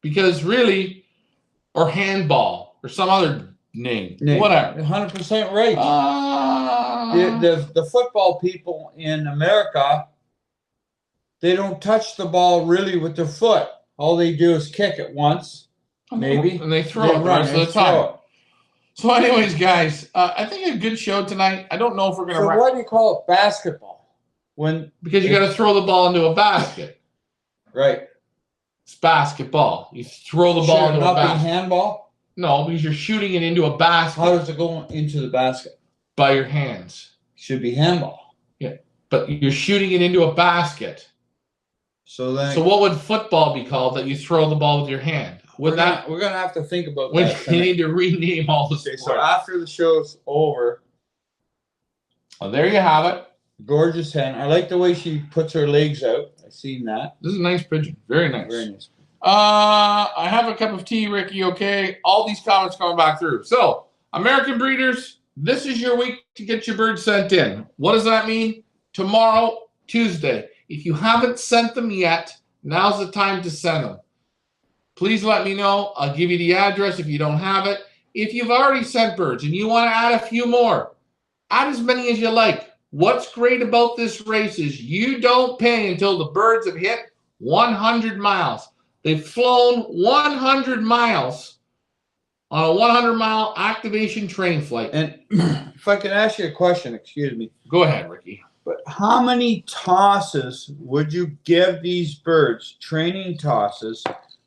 Because really, or handball, or some other name. Whatever. 100% right. The football people in America, they don't touch the ball really with their foot. All they do is kick it once, maybe. And they throw it the rest of the time. So anyways, guys, I think a good show tonight. I don't know if we're going to... So why do you call it basketball? Because you got to throw the ball into a basket. Right. It's basketball. You throw the ball into a basket. Handball? No, because you're shooting it into a basket. How does it go into the basket? By your hands. Should be handball. Yeah, but you're shooting it into a basket. So then. So what would football be called that you throw the ball with your hand? We're gonna have to think about that. We need to rename all the sports. So after the show's over. Well, there you have it. Gorgeous hen. I like the way she puts her legs out. I've seen that. This is a nice pigeon. Very nice. Very nice. I have a cup of tea, Ricky. Okay. All these comments coming back through. So, American breeders, this is your week to get your birds sent in. What does that mean? Tomorrow, Tuesday. If you haven't sent them yet, now's the time to send them. Please let me know. I'll give you the address if you don't have it. If you've already sent birds and you want to add a few more, add as many as you like. What's great about this race is you don't pay until the birds have hit 100 miles. They've flown 100 miles on a 100-mile activation train flight. And if I can ask you a question, excuse me. Go ahead, Ricky. But how many tosses would you give these birds, training tosses,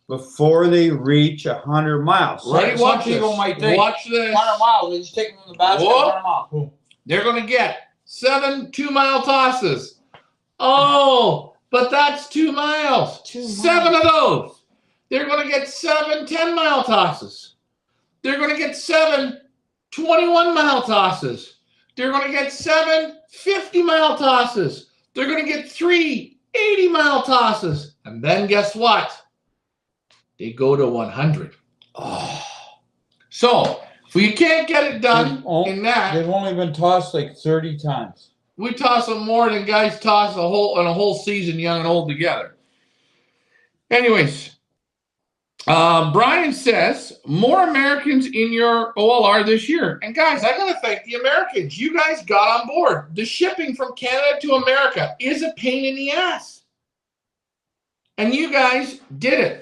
before they reach 100 miles? Ready? Some people might think, watch this. 100 miles, they just take them in the basket, 100 miles. They're going to get 7 2-mile tosses. Oh, but that's 2 miles. 7 of those. They're going to get 7 10-mile tosses. They're going to get 7 21-mile tosses. They're going to get 7 50-mile tosses. They're going to get 3 80-mile tosses. And then guess what? They go to 100. Oh. So, if you can't get it done in that. They've only been tossed like 30 times. We toss them more than guys toss in a whole season, young and old together. Anyways, Brian says, more Americans in your OLR this year. And guys, I got to thank the Americans. You guys got on board. The shipping from Canada to America is a pain in the ass. And you guys did it.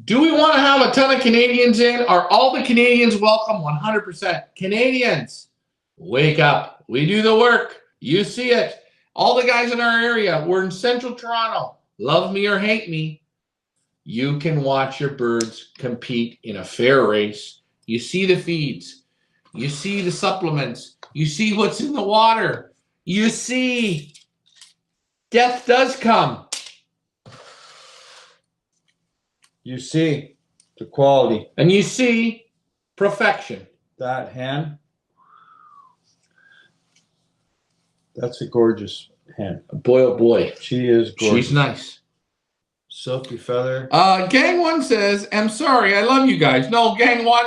Do we want to have a ton of Canadians in? Are all the Canadians welcome? 100%. Canadians, wake up. We do the work. You see it. All the guys in our area, we're in central Toronto. Love me or hate me. You can watch your birds compete in a fair race. You see the feeds. You see the supplements. You see what's in the water. You see death does come. You see the quality. And you see perfection. That hen, that's a gorgeous hen. Boy, oh boy. She is gorgeous. She's nice. Silky feather. Gang 1 says, I'm sorry, I love you guys. No, Gang 1,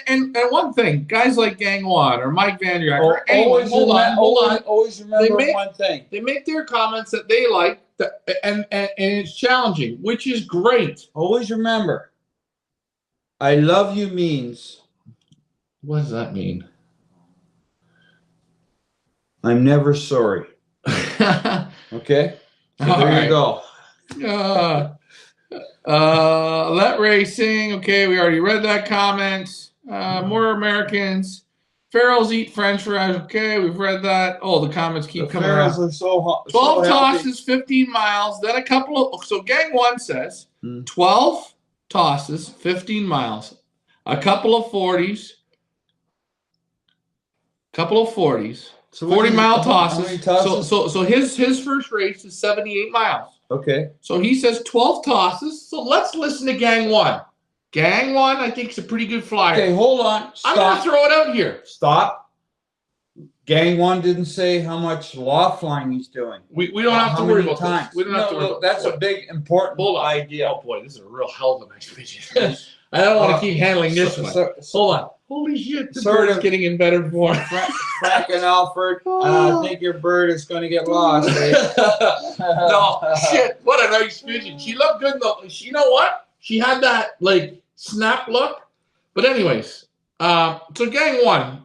and one thing, guys like Gang 1 or Mike Vandriak or anyone, hold on. Always remember one thing. They make their comments that they like, and it's challenging, which is great. Always remember, I love you means. What does that mean? I'm never sorry. Okay? So there you go. Let racing. Okay, we already read that comment. More Americans. Pharaohs eat French fries. Okay, we've read that. Oh, the comments keep coming around. Are so hot. 12 tosses, 15 miles. Then a couple of. So Gang 1 says 12 tosses, 15 miles. A couple of 40s. So 40-mile tosses. So his first race is 78 miles. Okay. So he says 12 tosses. So let's listen to Gang 1. Gang 1, I think, is a pretty good flyer. Okay, hold on. Stop. I'm going to throw it out here. Stop. Gang 1 didn't say how much loft flying he's doing. We don't have to worry about times. this. We don't have to worry about that's a big, important idea. Oh, boy, this is a real hell of a nice pigeon. I don't want to keep handling this one. Hold on. Holy shit, the bird is getting in better form. Frank and Alfred, I think your bird is going to get lost. No, shit, what a nice pigeon. She looked good, though. You know what? She had that, like, snap look. But anyways, so Gang 1.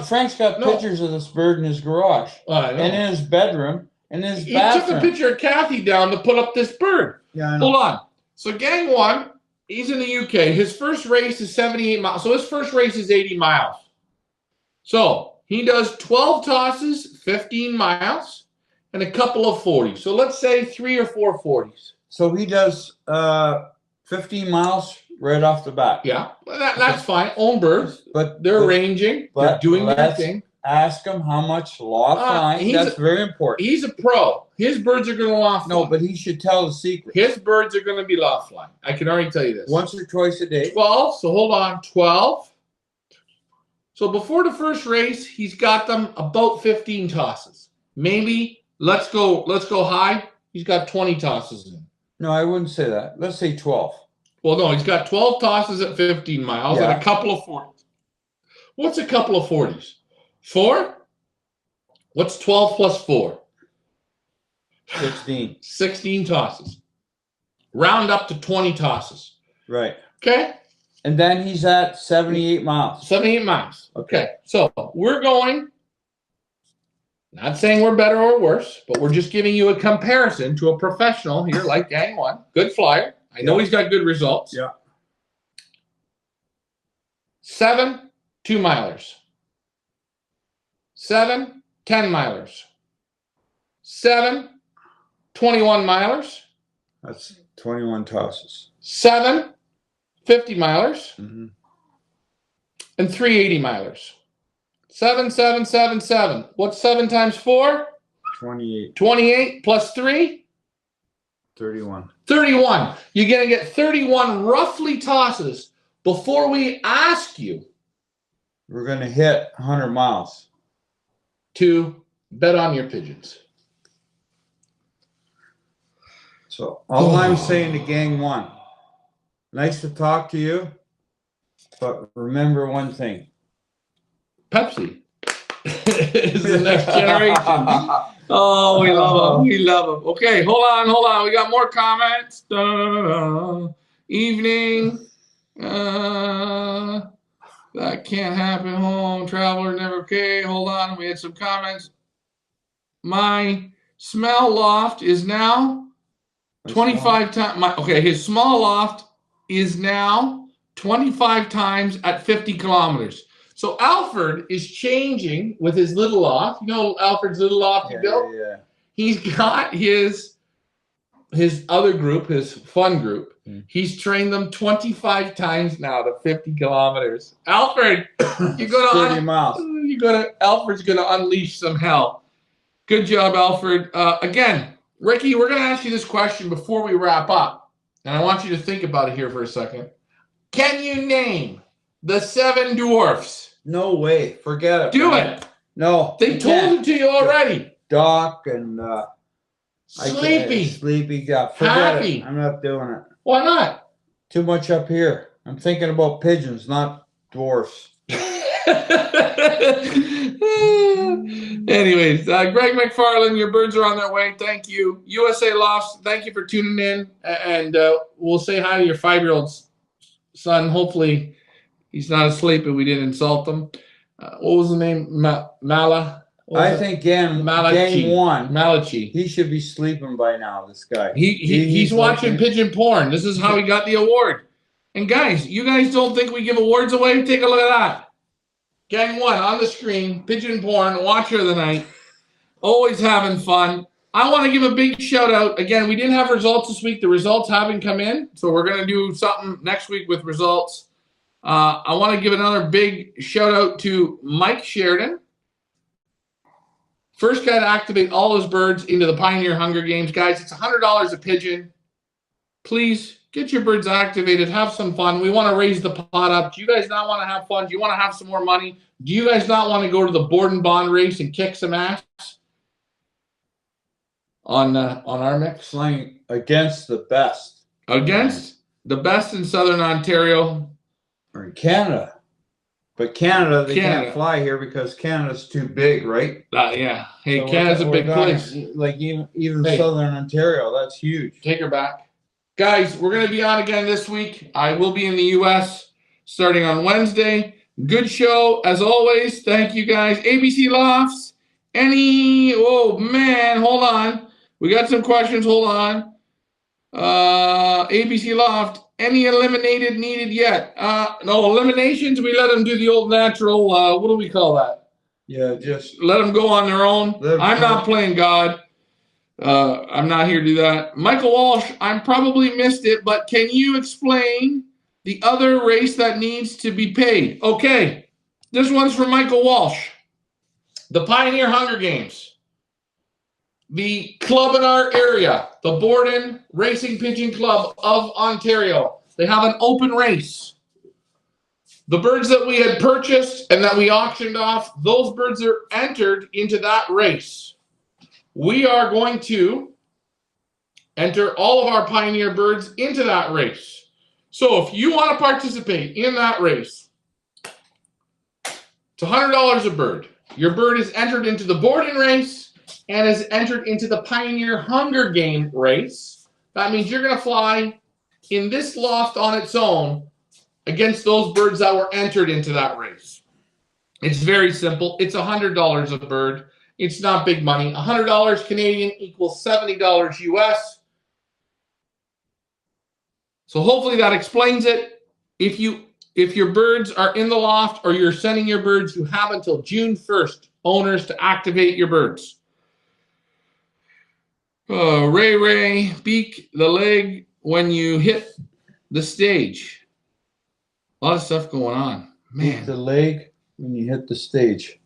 Frank's got pictures of this bird in his garage. And in his bedroom. And in his bathroom. He took a picture of Kathy down to put up this bird. Yeah, I know. Hold on. So Gang 1, he's in the UK. His first race is 78 miles. So his first race is 80 miles. So he does 12 tosses, 15 miles, and a couple of 40s. So let's say 3 or 4 40s. So he does 15 miles right off the bat. Yeah, that's fine. Own birds, but they're ranging. They're doing their thing. ask him how much loft line. That's very important. He's a pro. His birds are going to loft line. No, but he should tell the secret. His birds are going to be loft line. I can already tell you this. Once or twice a day. 12. So hold on. 12. So before the first race, he's got them about 15 tosses. Maybe let's go high. He's got 20 tosses in. No, I wouldn't say that. Let's say 12. Well, no, he's got 12 tosses at 15 miles and a couple of 40s. What's a couple of 40s? 4? What's 12 plus 4? 16. 16 tosses. Round up to 20 tosses. Right. Okay? And then he's at 78 miles. 78 miles. Okay. So we're going, not saying we're better or worse, but we're just giving you a comparison to a professional here like Gang 1. Good flyer. I know he's got good results. Yeah. 7 2-milers. 7 10-milers. 7 21-milers. That's 21 tosses. 7 50-milers. Mm-hmm. And 3 80-milers. 7 7 7 7. What's 7 times 4? 28. 28 plus 3? 31. 31. You're going to get 31 roughly tosses before we ask you. We're going to hit 100 miles. To bet on your pigeons. So all I'm saying to Gang 1, nice to talk to you, but remember one thing. Pepsi is the next generation. Oh, we love them. We love them. Okay, hold on. We got more comments. Evening. That can't happen. Home. Traveler never. Okay, hold on. We had some comments. My smell loft is now 25 times. Okay, his small loft is now 25 times at 50 kilometers. So Alfred is changing with his little loft. You know Alfred's little loft he built? Yeah. He's got his other group, his fun group. He's trained them 25 times now to 50 kilometers. Alfred, you're gonna 30 miles. Alfred's gonna unleash some hell. Good job, Alfred. Again, Ricky, we're gonna ask you this question before we wrap up, and I want you to think about it here for a second. Can you name the 7 dwarfs? No way. Forget it. Do it. No. They told it to you already. Doc and Sleepy. Sleepy. Yeah. Forget Happy. it. I'm not doing it. Why not? Too much up here. I'm thinking about pigeons, not dwarfs. Anyways, Greg McFarland, your birds are on their way. Thank you. USA Lofts, thank you for tuning in. And we'll say hi to your 5-year-old son. Hopefully he's not asleep and we didn't insult him. What was the name? Mala? I think Gang 1. Malachi. He should be sleeping by now, this guy. He's watching pigeon porn. This is how he got the award. And guys, you guys don't think we give awards away? Take a look at that. Gang 1 on the screen, pigeon porn, watcher of the night. Always having fun. I want to give a big shout out. Again, we didn't have results this week. The results haven't come in. So we're going to do something next week with results. I want to give another big shout out to Mike Sheridan. First guy to activate all his birds into the Pioneer Hunger Games. Guys, it's $100 a pigeon. Please get your birds activated. Have some fun. We want to raise the pot up. Do you guys not want to have fun? Do you want to have some more money? Do you guys not want to go to the board and bond race and kick some ass on our mix? Playing against the best. Against the best in Southern Ontario. Or in Canada. But Canada, they can't fly here because Canada's too big, right? Yeah. Hey, so Canada's a big place. Like even Southern Ontario, that's huge. Take her back. Guys, we're going to be on again this week. I will be in the U.S. starting on Wednesday. Good show, as always. Thank you, guys. ABC Lofts. Oh, man, hold on. We got some questions. Hold on. ABC Loft. Any eliminated needed yet? No eliminations. We let them do the old natural. What do we call that? Yeah, just let them go on their own. I'm not playing God. I'm not here to do that. Michael Walsh, I probably missed it, but can you explain the other race that needs to be paid? Okay, this one's for Michael Walsh. The Pioneer Hunger Games. The club in our area, the Borden Racing Pigeon Club of Ontario. They have an open race. The birds that we had purchased and that we auctioned off, those birds are entered into that race. We are going to enter all of our Pioneer birds into that race. So if you want to participate in that race, it's $100 a bird. Your bird is entered into the Borden race and is entered into the Pioneer Hunger Game race. That means you're going to fly in this loft on its own against those birds that were entered into that race. It's very simple. It's $100 a bird. It's not big money. $100 Canadian equals $70 US. So hopefully that explains it. If your birds are in the loft or you're sending your birds, you have until June 1st, owners, to activate your birds. Ray, beak the leg when you hit the stage. A lot of stuff going on. Man. Beak the leg when you hit the stage.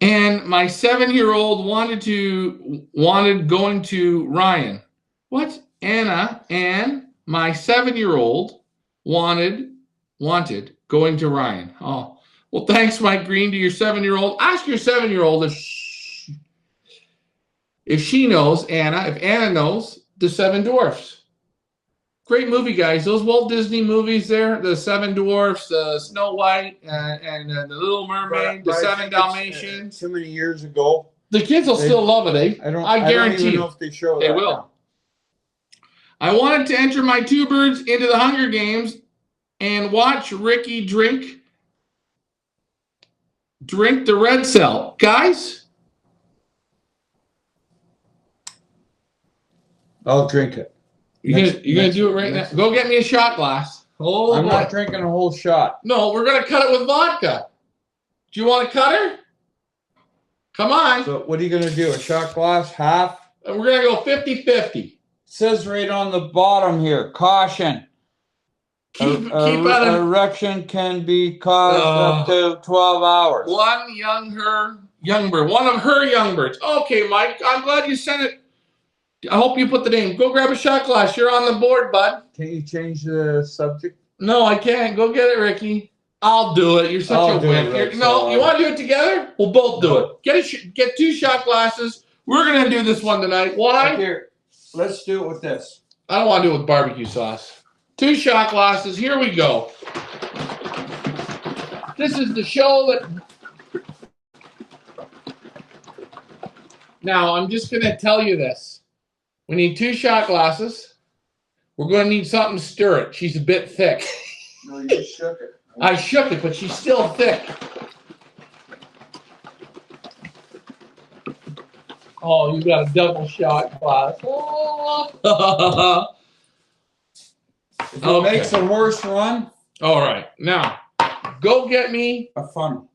And my 7-year-old wanted going to Ryan. What? Anna and my 7-year-old wanted going to Ryan. Oh, well, thanks, Mike Green, to your 7-year-old. Ask your 7-year-old if she knows Anna, if Anna knows the Seven Dwarfs. Great movie, guys. Those Walt Disney movies there, the Seven Dwarfs, Snow White, and the Little Mermaid, the Seven Dalmatians. Too many years ago. The kids will still love it, eh? I guarantee don't even know if they show they that will. now. I wanted to enter my 2 birds into the Hunger Games and watch Ricky drink the red cell. Guys? I'll drink it. You're gonna do it right now? Go get me a shot glass. Oh, I'm not drinking a whole shot. No, we're gonna cut it with vodka. Do you want a cutter? Come on. So what are you gonna do? A shot glass, half? And we're gonna go 50-50. It says right on the bottom here, caution. Keep out of erection can be caused up to 12 hours. One young bird. One of her young birds. Okay, Mike. I'm glad you sent it. I hope you put the name. Go grab a shot glass. You're on the board, bud. Can you change the subject? No, I can't. Go get it, Ricky. I'll do it. You're such a wimp. No, you want to do it together? We'll both do it. Get 2 shot glasses. We're gonna do this one tonight. Why? Here, let's do it with this. I don't want to do it with barbecue sauce. 2 shot glasses. Here we go. This is the show that. Now I'm just gonna tell you this. We need 2 shot glasses. We're going to need something to stir it. She's a bit thick. No, you shook it. I shook it, but she's still thick. Oh, you got a double shot glass. Oh. If it makes the horse run. All right. Now, go get me a funnel.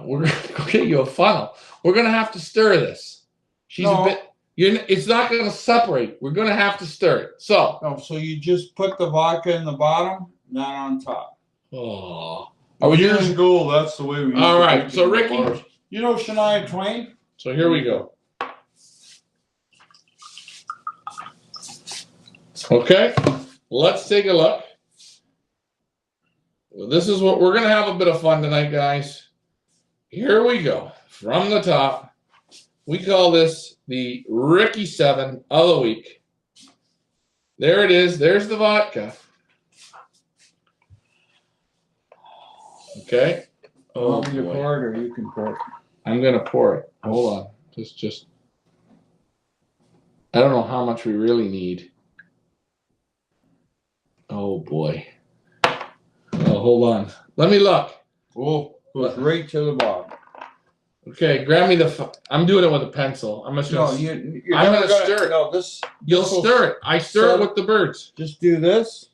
We're going to go get you a funnel. We're going to have to stir this. She's a bit. It's not going to separate. We're going to have to stir it. So you just put the vodka in the bottom, not on top. Oh. Are we using gold? That's the way we. All right. So Ricky, you know Shania Twain. So here we go. Okay. Let's take a look. Well, this is what we're going to have a bit of fun tonight, guys. Here we go. From the top. We call this the Ricky 7 of the week. There it is. There's the vodka. Okay. Oh, you pour it or you can pour it. I'm going to pour it. Hold on. Just. I don't know how much we really need. Oh, boy. Oh, hold on. Let me look. Oh, goes right to the bottom. Okay, grab me I'm doing it with a pencil. I'm just gonna. I'm gonna stir it. No, You'll stir it. I stir it with the birds. Just do this.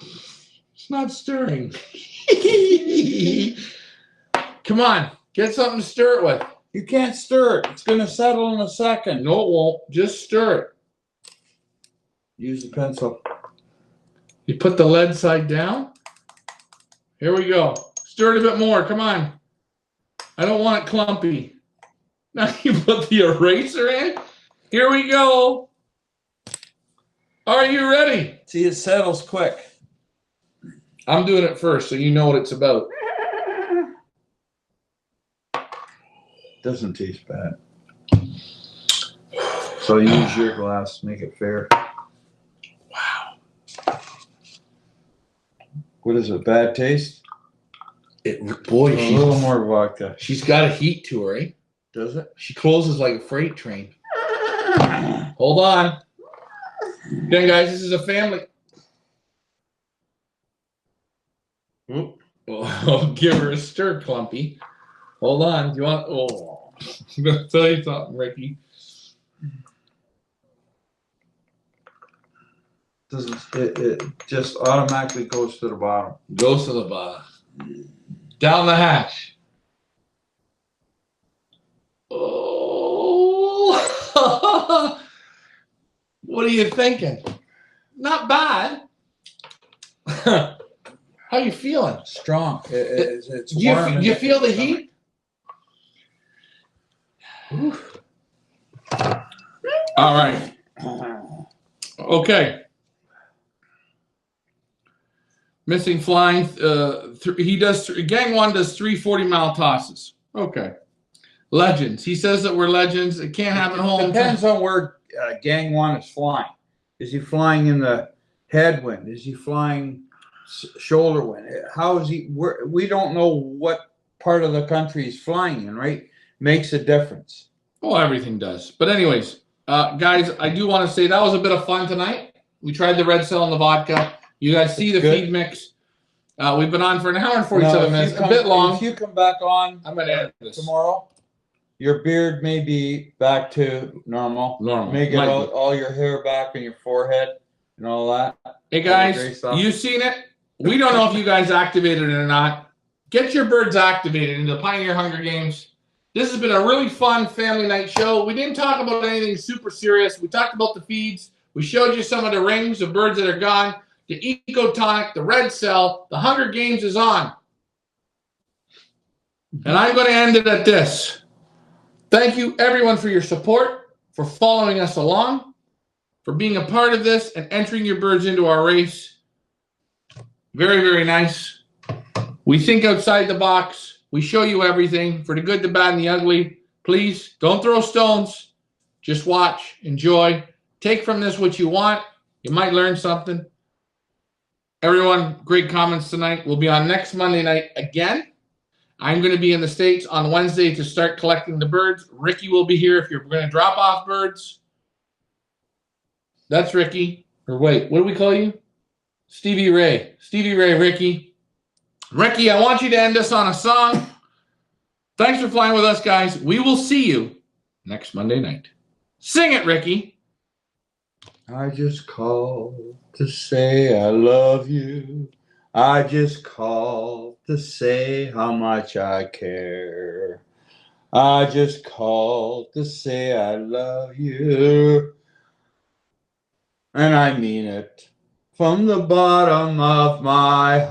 It's not stirring. Come on, get something to stir it with. You can't stir it. It's gonna settle in a second. No, it won't. Just stir it. Use the pencil. You put the lead side down. Here we go. Stir it a bit more. Come on. I don't want it clumpy. Now you put the eraser in. Here we go. Are you ready? See, it settles quick. I'm doing it first, so you know what it's about. Doesn't taste bad. So use your glass, make it fair. Wow. What is it? Bad taste? Boy, a little more vodka. She's got a heat to her, eh? Does it? She closes like a freight train. Hold on. Okay, guys, this is a family. Oh, give her a stir, Clumpy. Hold on. Do you want? Oh, I'm gonna tell you something, Ricky. Doesn't it just automatically goes to the bottom? Goes to the bottom. Down the hatch. Oh, what are you thinking? Not bad. How you feeling? Strong. It's do warm. You feel the heat? All right. Okay. Missing flying. He does. Gang 1 does 3 40-mile tosses. Okay. Legends. He says that we're legends. It can't happen home. Depends on where Gang 1 is flying. Is he flying in the headwind? Is he flying shoulder wind? How is he? We don't know what part of the country he's flying in, right? Makes a difference. Well, everything does. But anyways, guys, I do want to say that was a bit of fun tonight. We tried the red cell and the vodka. You guys see the feed mix. We've been on for an hour and 47 minutes. A bit long. If you come back on, I'm going to end this tomorrow. Your beard may be back to normal. May get all your hair back on your forehead and all that. Hey guys, you seen it? We don't know if you guys activated it or not. Get your birds activated into the Pioneer Hunger Games. This has been a really fun family night show. We didn't talk about anything super serious. We talked about the feeds. We showed you some of the rings of birds that are gone. The Ecotonic, the red cell, the Hunger Games is on. And I'm going to end it at this. Thank you, everyone, for your support, for following us along, for being a part of this and entering your birds into our race. Very, very nice. We think outside the box. We show you everything for the good, the bad, and the ugly. Please don't throw stones. Just watch, enjoy, take from this what you want. You might learn something. Everyone, great comments tonight. We'll be on next Monday night again. I'm going to be in the States on Wednesday to start collecting the birds. Ricky will be here if you're going to drop off birds. That's Ricky. Or wait, what do we call you? Stevie Ray. Stevie Ray, Ricky. Ricky, I want you to end us on a song. Thanks for flying with us, guys. We will see you next Monday night. Sing it, Ricky. I just called to say I love you. I just called to say how much I care. I just called to say I love you. And I mean it from the bottom of my heart.